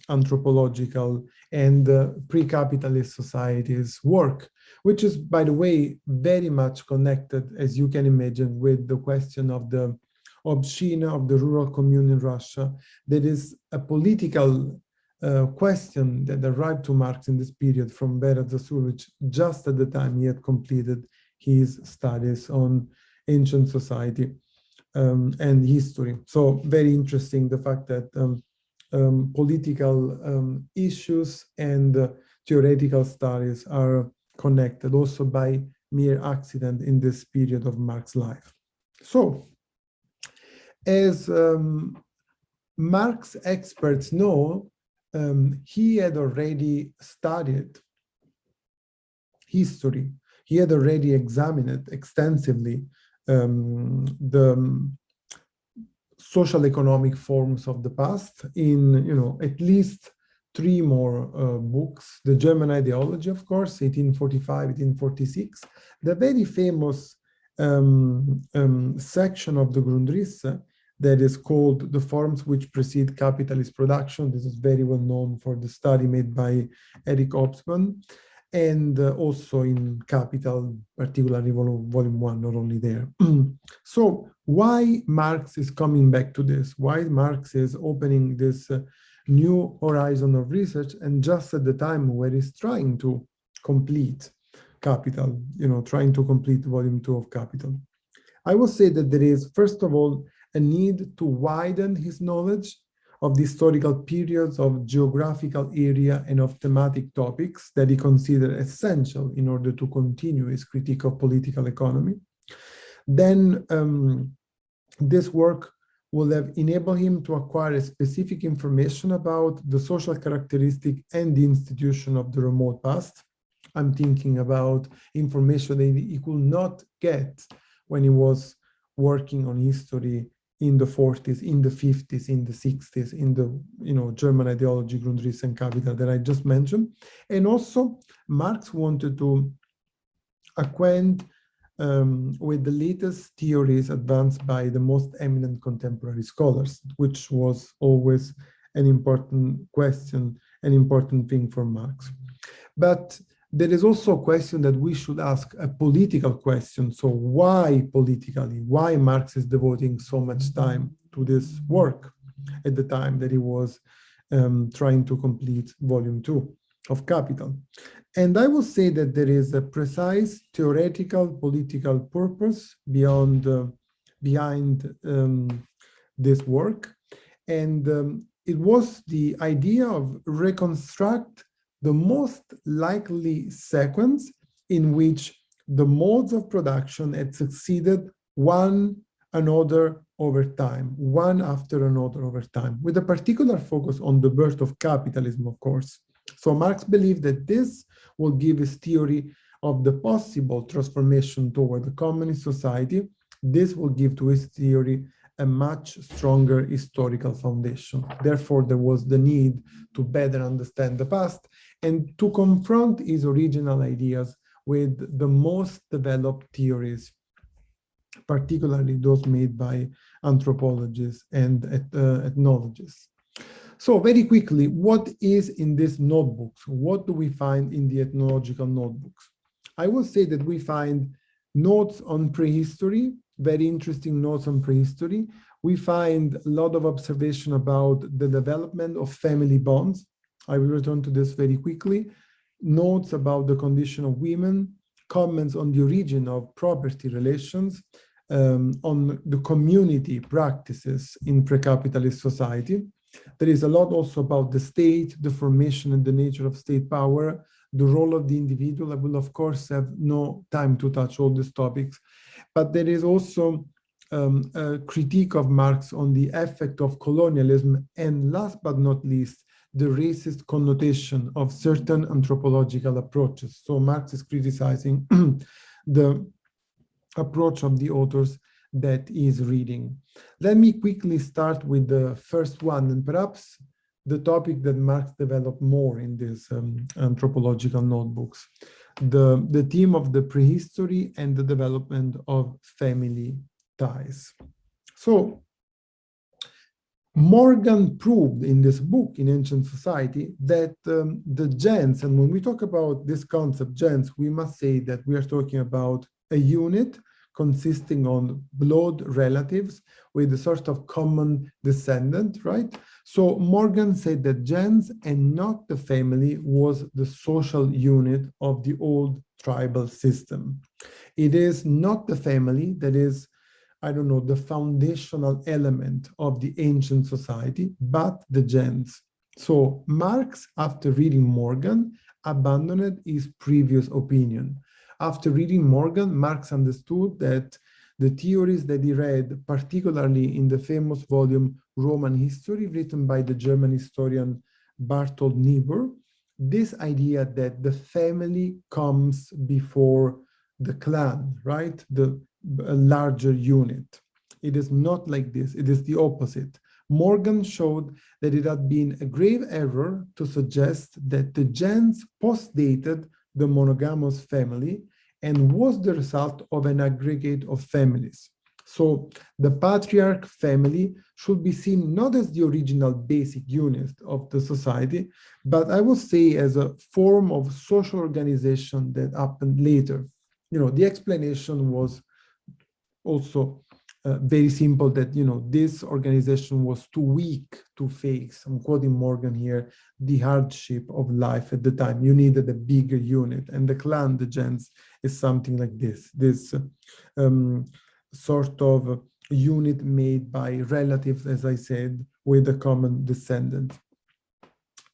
anthropological and pre-capitalist society's work, which is, by the way, very much connected, as you can imagine, with the question of the obshchina, of the rural commune in Russia. That is a political question that arrived to Marx in this period from Berat Zasurovich just at the time he had completed his studies on ancient society and history. So very interesting, the fact that political issues and theoretical studies are connected also by mere accident in this period of Marx's life. So, as Marx experts know, he had already studied history. He had already examined extensively the social economic forms of the past in at least 3 more books. The German Ideology, of course, 1845, 1846. The very famous section of the Grundrisse that is called The Forms Which Precede Capitalist Production. This is very well known for the study made by Eric Hobsbawm, and also in Capital, particularly volume 1, not only there. So why Marx is coming back to this? Why Marx is opening this new horizon of research, and just at the time where he's trying to complete Capital, trying to complete volume 2 of Capital? I will say that there is, first of all, a need to widen his knowledge of the historical periods, of geographical area, and of thematic topics that he considered essential in order to continue his critique of political economy. Then this work will have enabled him to acquire specific information about the social characteristic and the institution of the remote past. I'm thinking about information that he could not get when he was working on history in the 40s, in the 50s, in the 60s, in the German Ideology, Grundrisse, and Capital that I just mentioned. And also, Marx wanted to acquaint with the latest theories advanced by the most eminent contemporary scholars, which was always an important question, an important thing for Marx. But there is also a question that we should ask, a political question. So why politically? Why Marx is devoting so much time to this work at the time that he was trying to complete volume 2? of capital. And I will say that there is a precise theoretical political purpose behind this work. And it was the idea of reconstruct the most likely sequence in which the modes of production had succeeded one another over time, one after another over time, with a particular focus on the birth of capitalism, of course. So Marx believed that this will give his theory of the possible transformation toward a communist society. This will give to his theory a much stronger historical foundation. Therefore, there was the need to better understand the past and to confront his original ideas with the most developed theories, particularly those made by anthropologists and ethnologists. So very quickly, what is in these notebooks? What do we find in the ethnological notebooks? I will say that we find notes on prehistory, very interesting notes on prehistory. We find a lot of observation about the development of family bonds. I will return to this very quickly. Notes about the condition of women, comments on the origin of property relations, on the community practices in pre-capitalist society. There is a lot also about the state, the formation and the nature of state power, the role of the individual. I will, of course, have no time to touch all these topics, but there is also a critique of Marx on the effect of colonialism, and last but not least, the racist connotation of certain anthropological approaches. So Marx is criticizing the approach of the authors that he is reading. Let me quickly start with the first one, and perhaps the topic that Marx developed more in these anthropological notebooks, the theme of the prehistory and the development of family ties. So Morgan proved in this book, In Ancient Society, that the gens, and when we talk about this concept, gens, we must say that we are talking about a unit consisting of blood relatives with a sort of common descendant, right? So Morgan said that gens and not the family was the social unit of the old tribal system. It is not the family that is, I don't know, the foundational element of the ancient society, but the gens. So Marx, after reading Morgan, abandoned his previous opinion. After reading Morgan, Marx understood that the theories that he read, particularly in the famous volume Roman History, written by the German historian Barthold Niebuhr, this idea that the family comes before the clan, right? A larger unit. It is not like this. It is the opposite. Morgan showed that it had been a grave error to suggest that the gens postdated the monogamous family and was the result of an aggregate of families. So the patriarch family should be seen not as the original basic unit of the society, but I would say as a form of social organization that happened later. You know, the explanation was also very simple, that, you know, this organization was too weak to face, I'm quoting Morgan here, the hardship of life at the time. You needed a bigger unit, and the clan, the gens, is something like this sort of unit made by relatives, as I said, with a common descendant.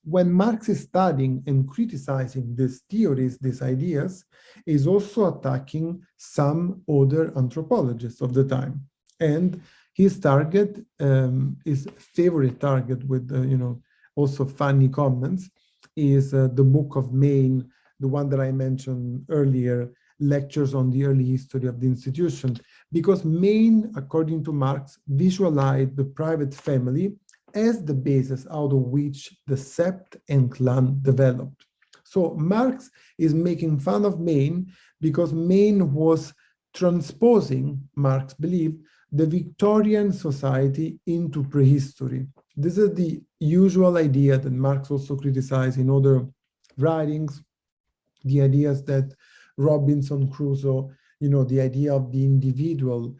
When Marx is studying and criticizing these theories, these ideas, is also attacking some other anthropologists of the time. And his target, his favorite target, with also funny comments, is the Book of Maine, the one that I mentioned earlier, Lectures on the Early History of the Institution, because Maine, according to Marx, visualized the private family as the basis out of which the sept and clan developed. So Marx is making fun of Maine because Maine was transposing, Marx believed, the Victorian society into prehistory. This is the usual idea that Marx also criticized in other writings, the ideas that Robinson Crusoe, the idea of the individual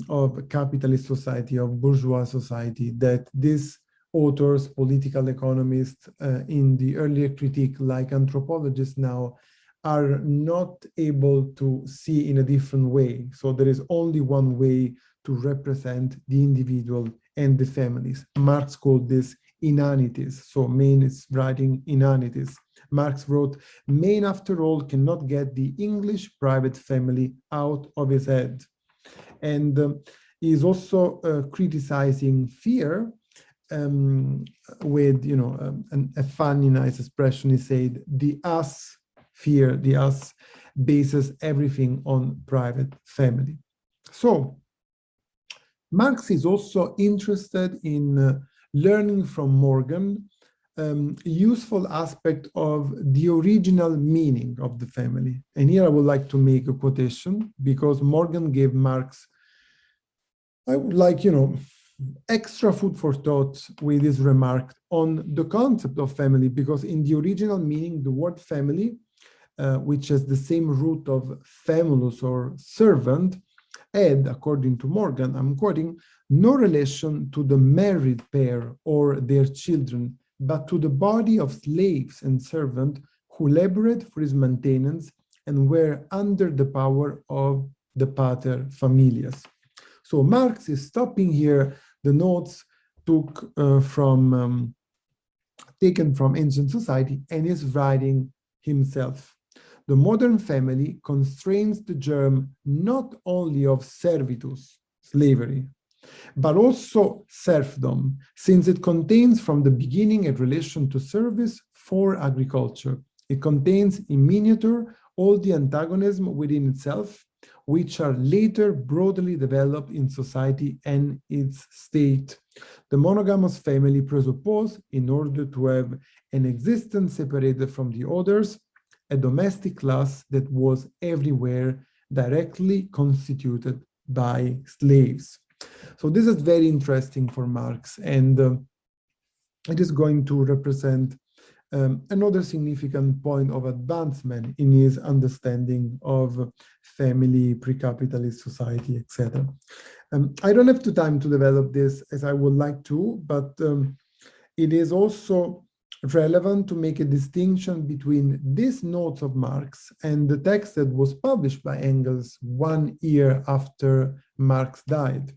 of capitalist society, of bourgeois society, that this authors, political economists in the earlier critique, like anthropologists now, are not able to see in a different way. So there is only one way to represent the individual and the families. Marx called this inanities. So Maine is writing inanities. Marx wrote, "Man, after all, cannot get the English private family out of his head." And he is also criticizing fear with, a funny, nice expression. He said, the us fear, the us bases everything on private family. So Marx is also interested in learning from Morgan useful aspect of the original meaning of the family. And here I would like to make a quotation, because Morgan gave Marx, I would like, extra food for thought with his remark on the concept of family, because in the original meaning, the word family, which has the same root of famulus or servant, had, according to Morgan, I'm quoting, no relation to the married pair or their children, but to the body of slaves and servants who labored for his maintenance and were under the power of the pater familias. So Marx is stopping here. The notes taken from ancient society, and is writing himself. The modern family constrains the germ not only of servitus, slavery, but also serfdom, since it contains from the beginning a relation to service for agriculture. It contains in miniature all the antagonism within itself, which are later broadly developed in society and its state. The monogamous family presupposes, in order to have an existence separated from the others, a domestic class that was everywhere directly constituted by slaves. So this is very interesting for Marx, and it is going to represent another significant point of advancement in his understanding of family, pre-capitalist society, etc. I don't have the time to develop this as I would like to, but it is also relevant to make a distinction between these notes of Marx and the text that was published by Engels 1 year after Marx died.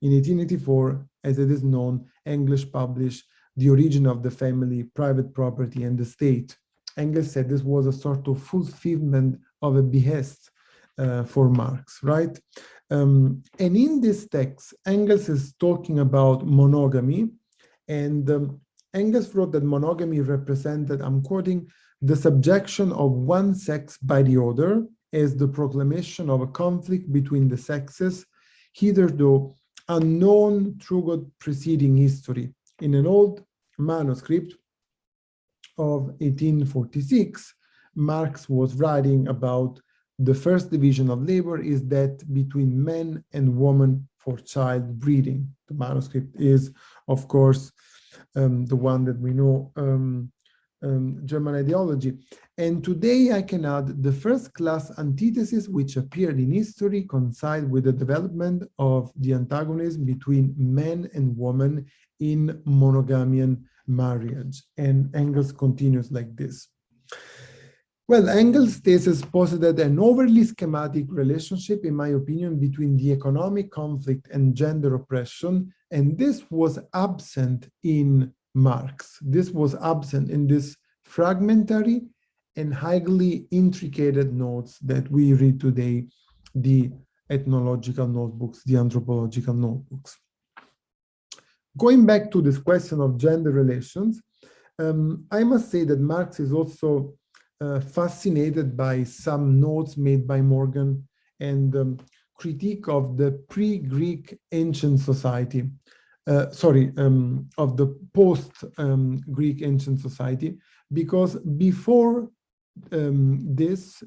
In 1884, as it is known, Engels published The Origin of the Family, Private Property, and the State. Engels said this was a sort of fulfillment of a behest for Marx, right? And in this text, Engels is talking about monogamy, and Engels wrote that monogamy represented, I'm quoting, the subjection of one sex by the other as the proclamation of a conflict between the sexes, hitherto unknown throughout preceding history. In an old manuscript of 1846, Marx was writing about the first division of labor is that between men and women for child breeding. The manuscript is, of course, the one that we know, German ideology. And today I can add the first class antithesis which appeared in history coincide with the development of the antagonism between men and women in monogamian marriage. And Engels continues like this. Well, Engels' thesis posited an overly schematic relationship, in my opinion, between the economic conflict and gender oppression, and this was absent in Marx. This was absent in this fragmentary and highly intricate notes that we read today, the ethnological notebooks, the anthropological notebooks. Going back to this question of gender relations, I must say that Marx is also fascinated by some notes made by Morgan and critique of the pre-Greek ancient society, of the post-Greek ancient society, because before this,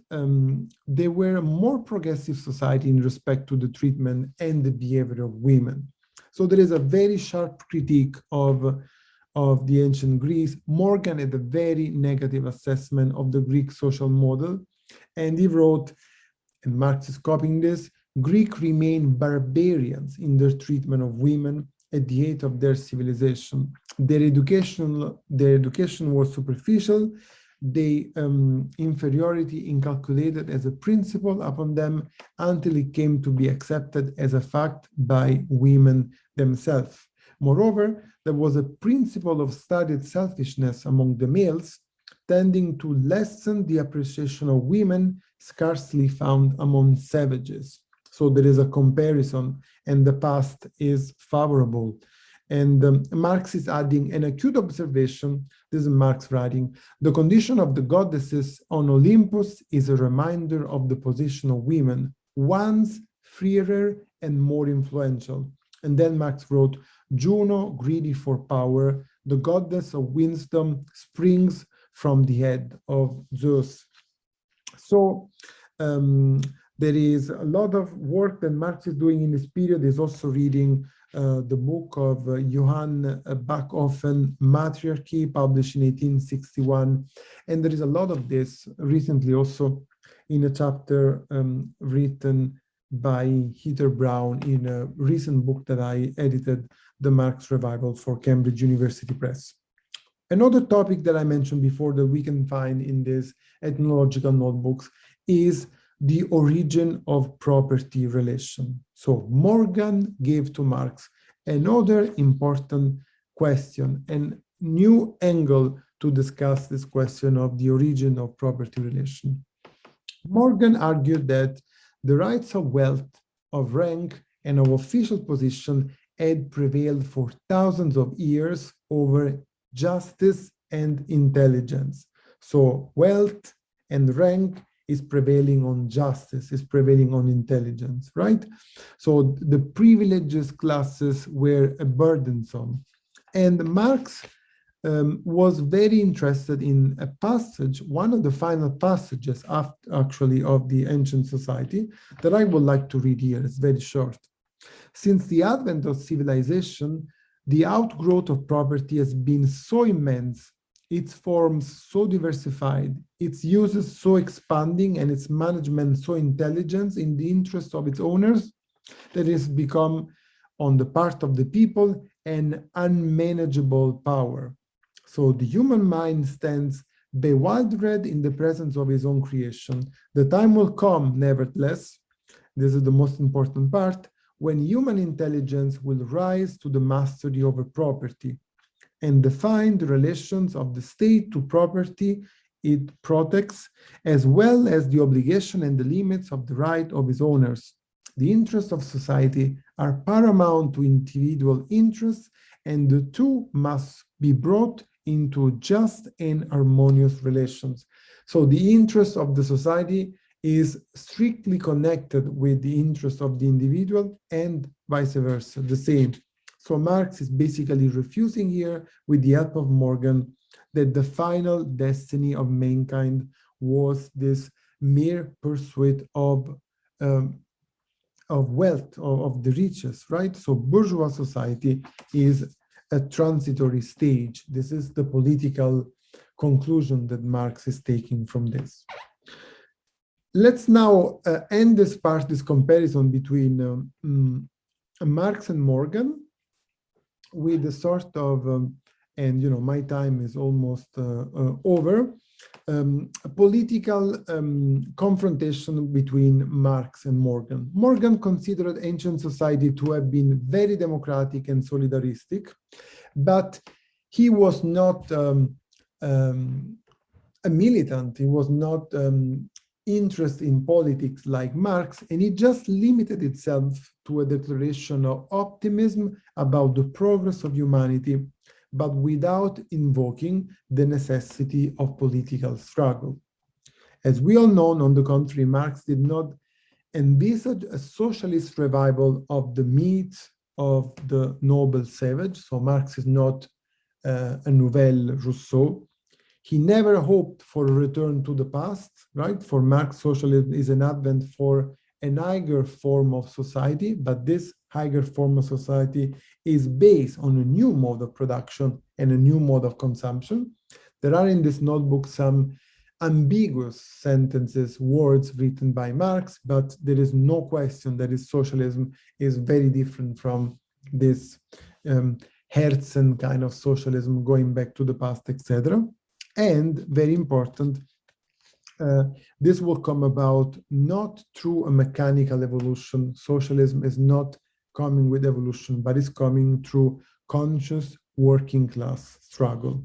they were a more progressive society in respect to the treatment and the behavior of women. So there is a very sharp critique of the ancient Greece. Morgan had a very negative assessment of the Greek social model, and he wrote, and Marx is copying this, Greek remain barbarians in their treatment of women, at the height of their civilization. Their education was superficial. The inferiority inculcated as a principle upon them until it came to be accepted as a fact by women themselves. Moreover, there was a principle of studied selfishness among the males, tending to lessen the appreciation of women scarcely found among savages. So there is a comparison, and the past is favorable. And Marx is adding an acute observation. This is Marx writing: the condition of the goddesses on Olympus is a reminder of the position of women, once freer and more influential. And then Marx wrote, Juno, greedy for power, the goddess of wisdom, springs from the head of Zeus. So there is a lot of work that Marx is doing in this period. He's also reading the book of Johann Bachofen, Matriarchy, published in 1861. And there is a lot of this recently also in a chapter written by Heather Brown in a recent book that I edited, The Marx Revival, for Cambridge University Press. Another topic that I mentioned before that we can find in these ethnological notebooks is the origin of property relation. So Morgan gave to Marx another important question and new angle to discuss this question of the origin of property relation. Morgan argued that the rights of wealth, of rank, and of official position had prevailed for thousands of years over justice and intelligence. So wealth and rank is prevailing on justice, is prevailing on intelligence, right? So the privileged classes were burdensome. And Marx was very interested in a passage, one of the final passages actually of the Ancient Society, that I would like to read here. It's very short. Since the advent of civilization, the outgrowth of property has been so immense, its forms so diversified, its uses so expanding, and its management so intelligent in the interest of its owners, that it has become, on the part of the people, an unmanageable power. So the human mind stands bewildered in the presence of his own creation. The time will come, nevertheless, this is the most important part, when human intelligence will rise to the mastery over property and define the relations of the state to property it protects, as well as the obligation and the limits of the right of its owners. The interests of society are paramount to individual interests, and the two must be brought into just and harmonious relations. So the interest of the society is strictly connected with the interest of the individual and vice versa, the same. So Marx is basically refusing here, with the help of Morgan, that the final destiny of mankind was this mere pursuit of wealth, of the riches, right? So bourgeois society is a transitory stage. This is the political conclusion that Marx is taking from this. Let's now end this part, this comparison between Marx and Morgan, with a sort of, and you know, my time is almost over, a political confrontation between Marx and Morgan. Morgan considered ancient society to have been very democratic and solidaristic, but he was not a militant. He was not interested in politics like Marx, and it just limited itself to a declaration of optimism about the progress of humanity, but without invoking the necessity of political struggle. As we all know, on the contrary, Marx did not envisage a socialist revival of the myth of the noble savage. So Marx is not a nouvelle Rousseau. He never hoped for a return to the past, right? For Marx, socialism is an advent for an higher form of society, but this higher form of society is based on a new mode of production and a new mode of consumption. There are in this notebook some ambiguous sentences, words written by Marx, but there is no question that his socialism is very different from this Herzen kind of socialism, going back to the past, etc. And very important, this will come about not through a mechanical evolution. Socialism is not coming with evolution, but is coming through conscious working class struggle.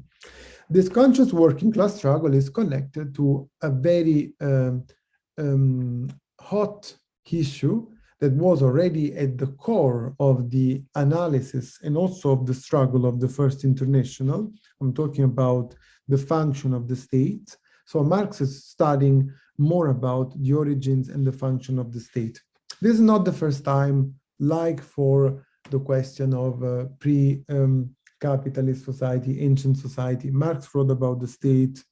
This conscious working class struggle is connected to a very hot issue that was already at the core of the analysis and also of the struggle of the First International. I'm talking about the function of the state. So Marx is studying more about the origins and the function of the state. This is not the first time, like for the question of pre-capitalist society, ancient society. Marx wrote about the state,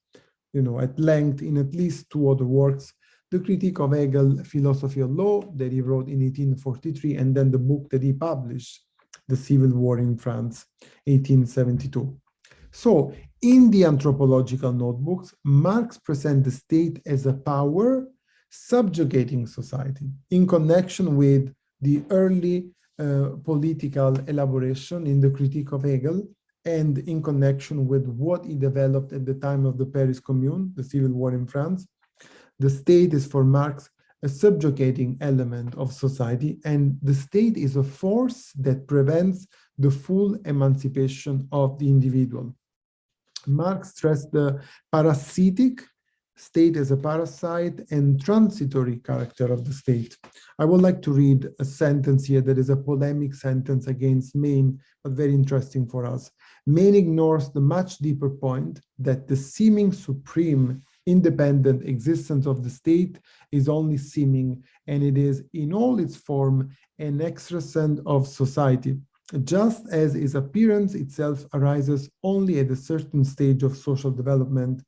at length in at least two other works: the Critique of Hegel, Philosophy of Law, that he wrote in 1843, and then the book that he published, The Civil War in France, 1872. So in the Anthropological Notebooks, Marx presents the state as a power subjugating society in connection with the early political elaboration in the Critique of Hegel, and in connection with what he developed at the time of the Paris Commune, the Civil War in France. The state is for Marx a subjugating element of society, and the state is a force that prevents the full emancipation of the individual. Marx stressed the parasitic state as a parasite and transitory character of the state. I would like to read a sentence here that is a polemic sentence against Maine, but very interesting for us. Maine ignores the much deeper point that the seeming supreme independent existence of the state is only seeming, and it is in all its form an excrescent of society, just as its appearance itself arises only at a certain stage of social development.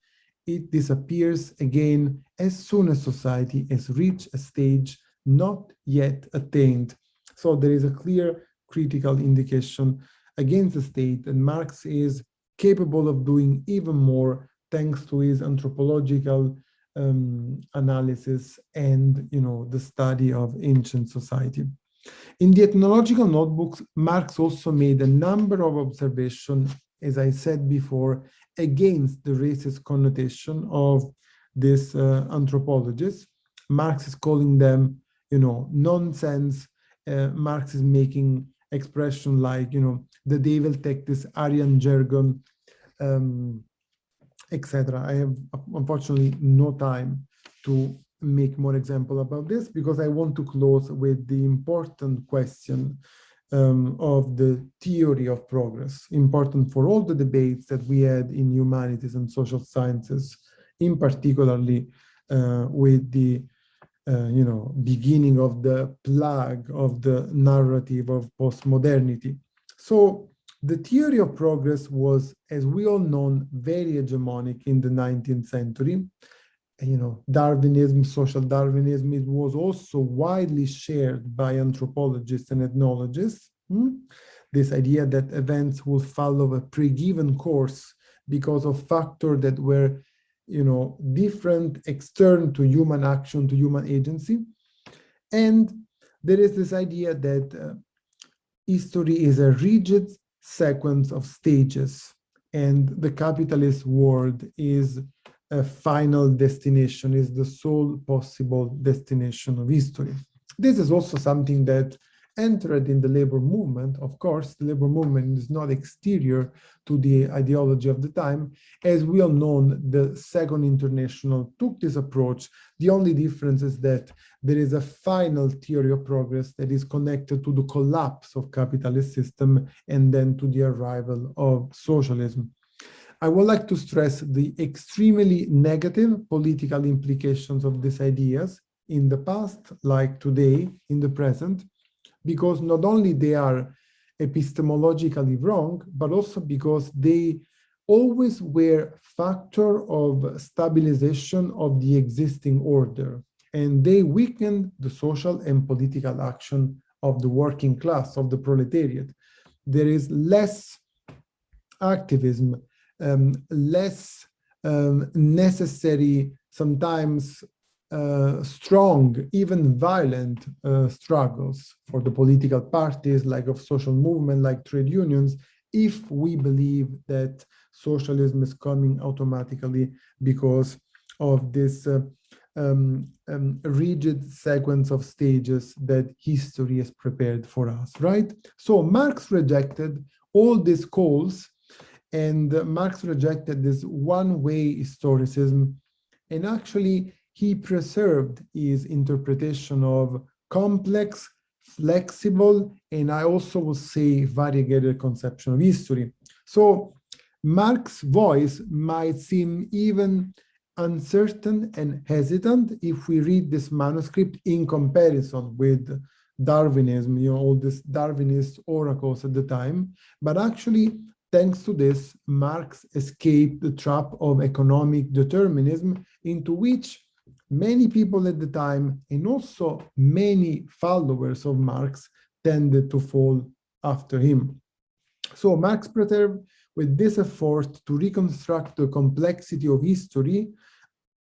It disappears again as soon as society has reached a stage not yet attained. So there is a clear critical indication against the state, and Marx is capable of doing even more thanks to his anthropological analysis and the study of ancient society. In the ethnological notebooks, Marx also made a number of observations, as I said before, against the racist connotation of this anthropologists. Marx is calling them, nonsense. Marx is making expression like, the devil take this Aryan jargon, etc. I have unfortunately no time to make more example about this, because I want to close with the important question of the theory of progress, important for all the debates that we had in humanities and social sciences, in particularly with the beginning of the plague of the narrative of postmodernity. So the theory of progress was, as we all know, very hegemonic in the 19th century. Darwinism, social Darwinism, it was also widely shared by anthropologists and ethnologists. This idea that events will follow a pre-given course because of factors that were, different, external to human action, to human agency. And there is this idea that history is a rigid sequence of stages, and the capitalist world is a final destination, is the sole possible destination of history. This is also something that entered in the labor movement. Of course, the labor movement is not exterior to the ideology of the time. As we all know, the Second International took this approach. The only difference is that there is a final theory of progress that is connected to the collapse of capitalist system and then to the arrival of socialism. I would like to stress the extremely negative political implications of these ideas in the past, like today, in the present, because not only they are epistemologically wrong, but also because they always were factor of stabilization of the existing order, and they weakened the social and political action of the working class, of the proletariat. There is less activism, less necessary, sometimes strong, even violent struggles for the political parties, like of social movement, like trade unions, if we believe that socialism is coming automatically because of this rigid sequence of stages that history has prepared for us, right? So Marx rejected all these calls, and Marx rejected this one-way historicism, and actually he preserved his interpretation of complex, flexible, and I also would say variegated conception of history. So Marx's voice might seem even uncertain and hesitant if we read this manuscript in comparison with Darwinism, all these Darwinist oracles at the time. But actually, thanks to this, Marx escaped the trap of economic determinism into which many people at the time, and also many followers of Marx, tended to fall after him. So Marx preserved with this effort to reconstruct the complexity of history,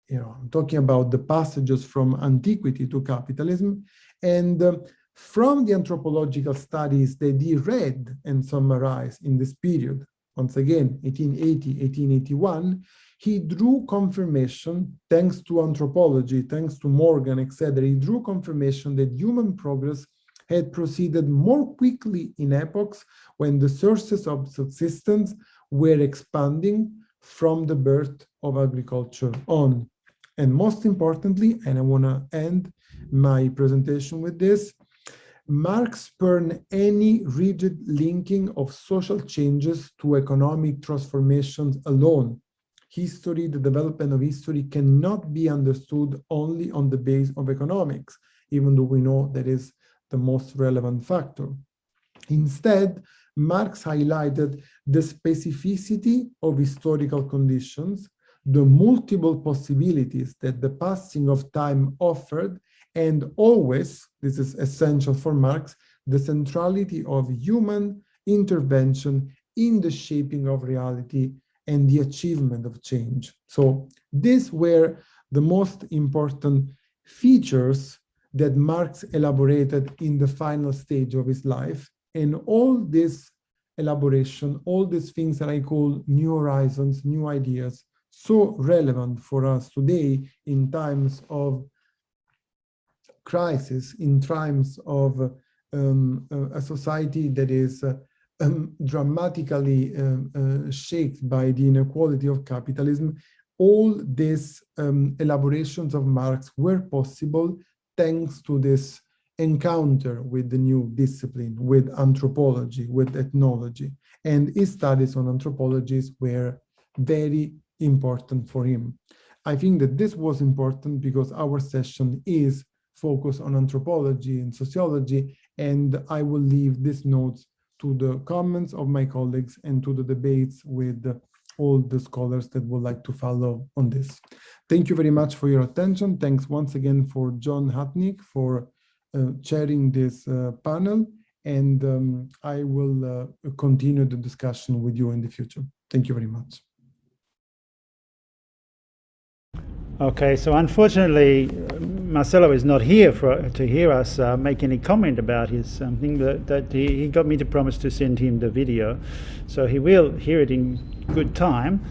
I'm talking about the passages from antiquity to capitalism, and from the anthropological studies that he read and summarized in this period, once again, 1880, 1881, he drew confirmation, thanks to anthropology, thanks to Morgan, etc., he drew confirmation that human progress had proceeded more quickly in epochs when the sources of subsistence were expanding from the birth of agriculture on. And most importantly, and I want to end my presentation with this, Marx spurned any rigid linking of social changes to economic transformations alone. History, the development of history, cannot be understood only on the base of economics, even though we know that is the most relevant factor. Instead, Marx highlighted the specificity of historical conditions, the multiple possibilities that the passing of time offered, and always, this is essential for Marx, the centrality of human intervention in the shaping of reality and the achievement of change. So these were the most important features that Marx elaborated in the final stage of his life. And all this elaboration, all these things that I call new horizons, new ideas, so relevant for us today in times of crisis, in times of a society that is dramatically shaped by the inequality of capitalism. All these elaborations of Marx were possible thanks to this encounter with the new discipline, with anthropology, with ethnology. And his studies on anthropologies were very important for him. I think that this was important because our session is focused on anthropology and sociology, and I will leave these notes to the comments of my colleagues and to the debates with all the scholars that would like to follow on this. Thank you very much for your attention. Thanks once again for John Hatnick for chairing this panel, and I will continue the discussion with you in the future. Thank you very much. Okay, so unfortunately, Marcello is not here to hear us make any comment about his thing. That he got me to promise to send him the video, so he will hear it in good time.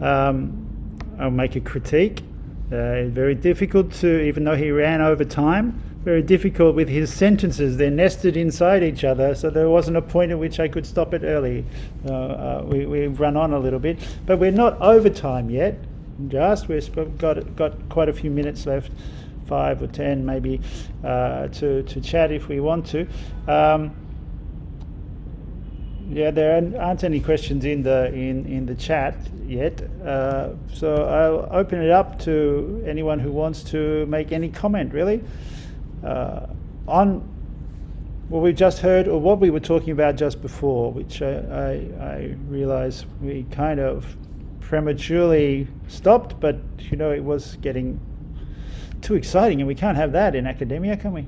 I'll make a critique. Very difficult to, even though he ran over time, very difficult with his sentences. They're nested inside each other, so there wasn't a point at which I could stop it early. We've run on a little bit, but we're not over time yet. We've got quite a few minutes left, 5 or 10 maybe, to chat if we want to. Yeah, there aren't any questions in the chat yet, so I'll open it up to anyone who wants to make any comment really on what we just heard or what we were talking about just before, which I realize we kind of prematurely stopped, but it was getting too exciting, and we can't have that in academia, can we?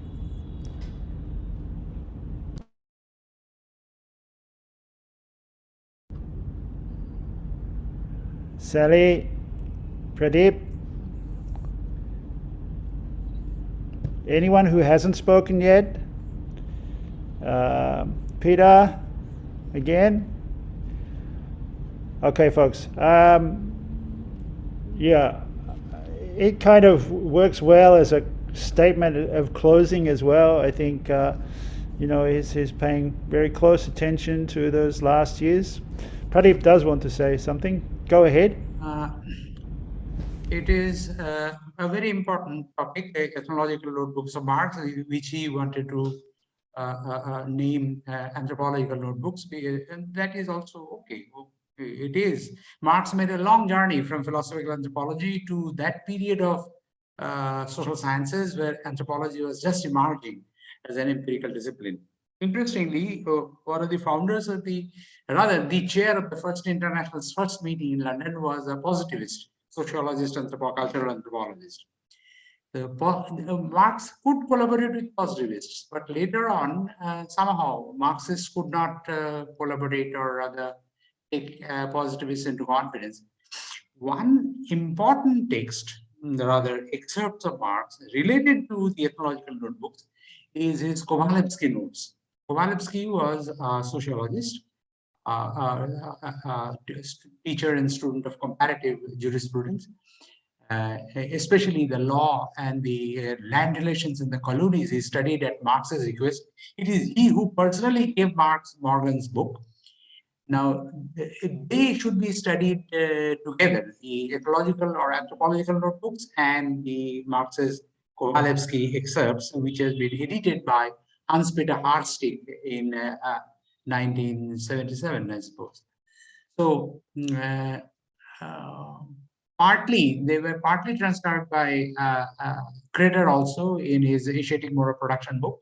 Sally, Pradip, Anyone who hasn't spoken yet? Peter, again? Okay, folks. Yeah, it kind of works well as a statement of closing as well. I think, you know, he's paying very close attention to those last years. Pradip does want to say something. Go ahead. It is a very important topic, ethnological notebooks of Marx, which he wanted to name anthropological notebooks, and that is also okay. It is. Marx made a long journey from philosophical anthropology to that period of social sciences where anthropology was just emerging as an empirical discipline. Interestingly, one of the founders of the chair of the first international first meeting in London was a positivist, sociologist, cultural anthropologist. Marx could collaborate with positivists, but later on, somehow Marxists could not collaborate or rather take positivists into confidence. One important text, rather excerpts of Marx related to the ethnological notebooks, is his Kovalevsky notes. Kovalevsky was a sociologist, teacher and student of comparative jurisprudence, especially the law and the land relations in the colonies. He studied at Marx's request. It is he who personally gave Marx Morgan's book. Now, they should be studied together, the ethnological or anthropological notebooks and the Marx's Kovalevsky excerpts, which has been edited by Hans-Peter Hartstein in 1977, I suppose. So, they were partly transcribed by Crater also in his Asiatic Mode of Production book.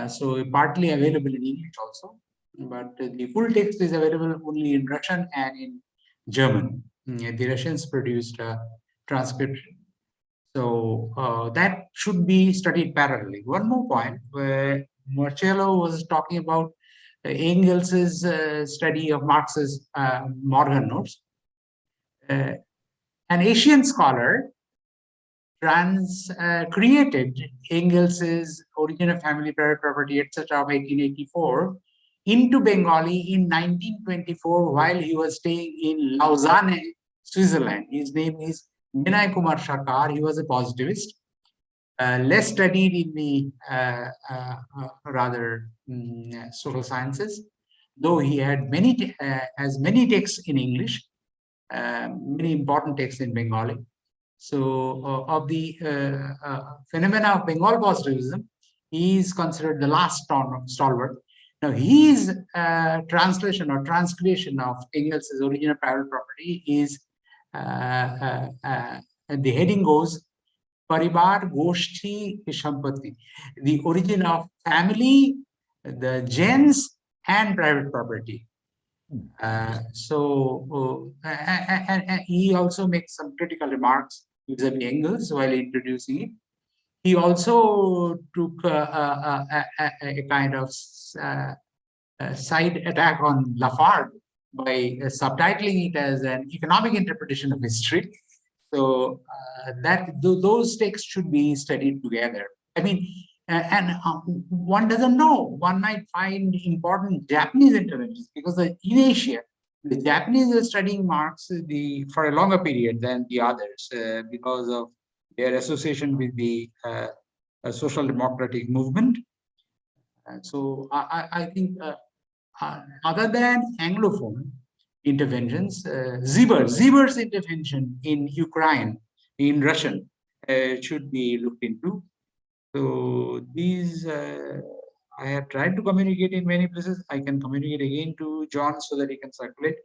So partly available in English also, but the full text is available only in Russian and in German. The Russians produced a transcription. So that should be studied parallelly. One more point, where Marcello was talking about Engels's study of Marx's Morgan notes. An Asian scholar created Engels's Origin of Family, Private Property, etc. of 1884 into Bengali in 1924 while he was staying in Lausanne, Switzerland. His name is Vinay Kumar Sarkar. He was a positivist, less studied in the social sciences, though he had many texts in English, many important texts in Bengali. So of the phenomena of Bengal positivism, he is considered the last stalwart. Now, his translation or transcreation of Engels' Origin of Private Property is, the heading goes, Paribar Goshti Sampatti, the origin of family, the gens, and private property. And he also makes some critical remarks vis-a-vis Engels while introducing it. He also took a kind of side attack on Lafargue by subtitling it as an economic interpretation of history. So those texts should be studied together. I mean, one doesn't know. One might find important Japanese interventions because in Asia, the Japanese are studying Marx for a longer period than the others because of their association with the social democratic movement. So I think other than Anglophone interventions, Zieber's intervention in Ukraine, in Russian, should be looked into. So these, I have tried to communicate in many places. I can communicate again to John so that he can circulate.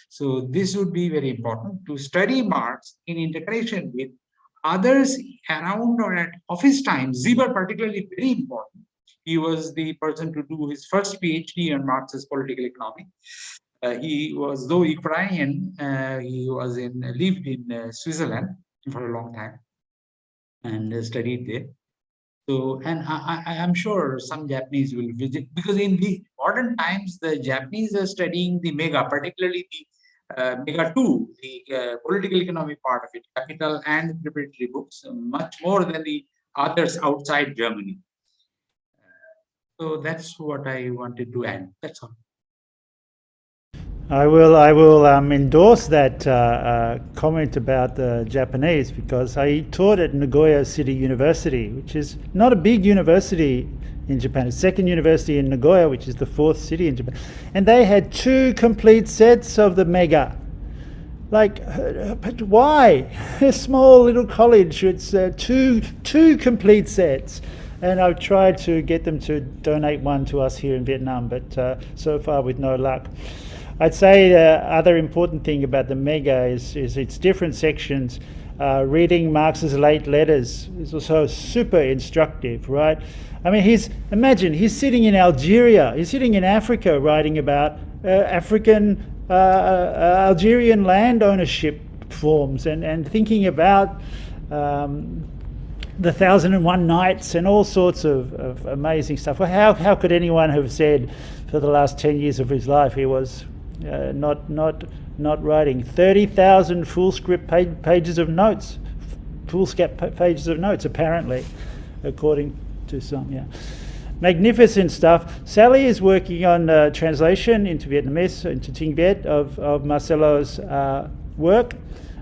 So this would be very important to study Marx in integration with others around or of his time. Zieber particularly very important. He was the person to do his first PhD on Marx's political economy. He was, though Ukrainian, he was lived in Switzerland for a long time and studied there. So, and I am sure some Japanese will visit, because in the modern times, the Japanese are studying the Mega, particularly the Mega 2, the political economy part of it, Capital and preparatory books, much more than the others outside Germany. So that's what I wanted to add. That's all. I will endorse that comment about the Japanese, because I taught at Nagoya City University, which is not a big university in Japan. It's the second university in Nagoya, which is the fourth city in Japan. And they had 2 complete sets of the mega. Like, but why? A small little college, it's two complete sets. And I've tried to get them to donate one to us here in Vietnam, but so far with no luck. I'd say the other important thing about the mega is its different sections. Reading Marx's late letters is also super instructive, right? I mean, imagine he's sitting in Algeria, he's sitting in Africa writing about African Algerian land ownership forms and thinking about the 1001 Nights and all sorts of amazing stuff. Well, how could anyone have said for the last 10 years of his life he was not writing 30,000 full script pages of notes, pages of notes, apparently, according to some, yeah. Magnificent stuff. Sally is working on translation into Vietnamese, into Tiếng Viet of Marcello's work,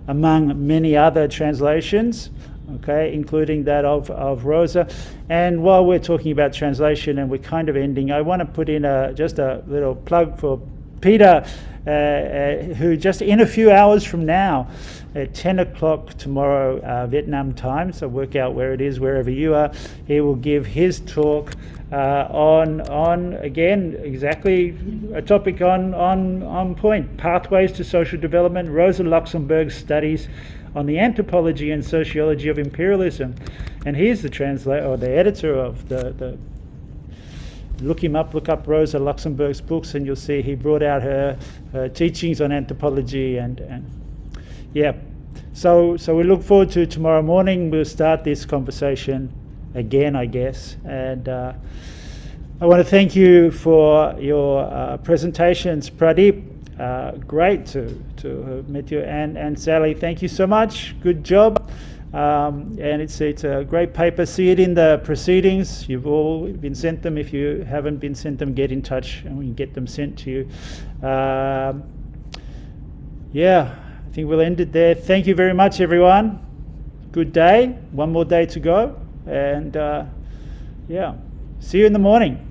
among many other translations, okay, including that of Rosa. And while we're talking about translation and we're kind of ending, I want to put in just a little plug for Peter, who just in a few hours from now, at 10 o'clock tomorrow Vietnam time, so work out where it is, wherever you are, he will give his talk on again, exactly a topic on point, pathways to social development, Rosa Luxemburg's studies on the anthropology and sociology of imperialism. And he's the translator, or the editor of the look up Rosa Luxemburg's books, and you'll see he brought out her teachings on anthropology and yeah. So we look forward to tomorrow morning. We'll start this conversation again, I guess. And I want to thank you for your presentations, Pradip. Great to have met you, and Sally, thank you so much. Good job. And it's a great paper. See it in the proceedings. You've all been sent them. If you haven't been sent them, get in touch and we can get them sent to you. Yeah, I think we'll end it there. Thank you very much, everyone. Good day. One more day to go. And yeah, see you in the morning.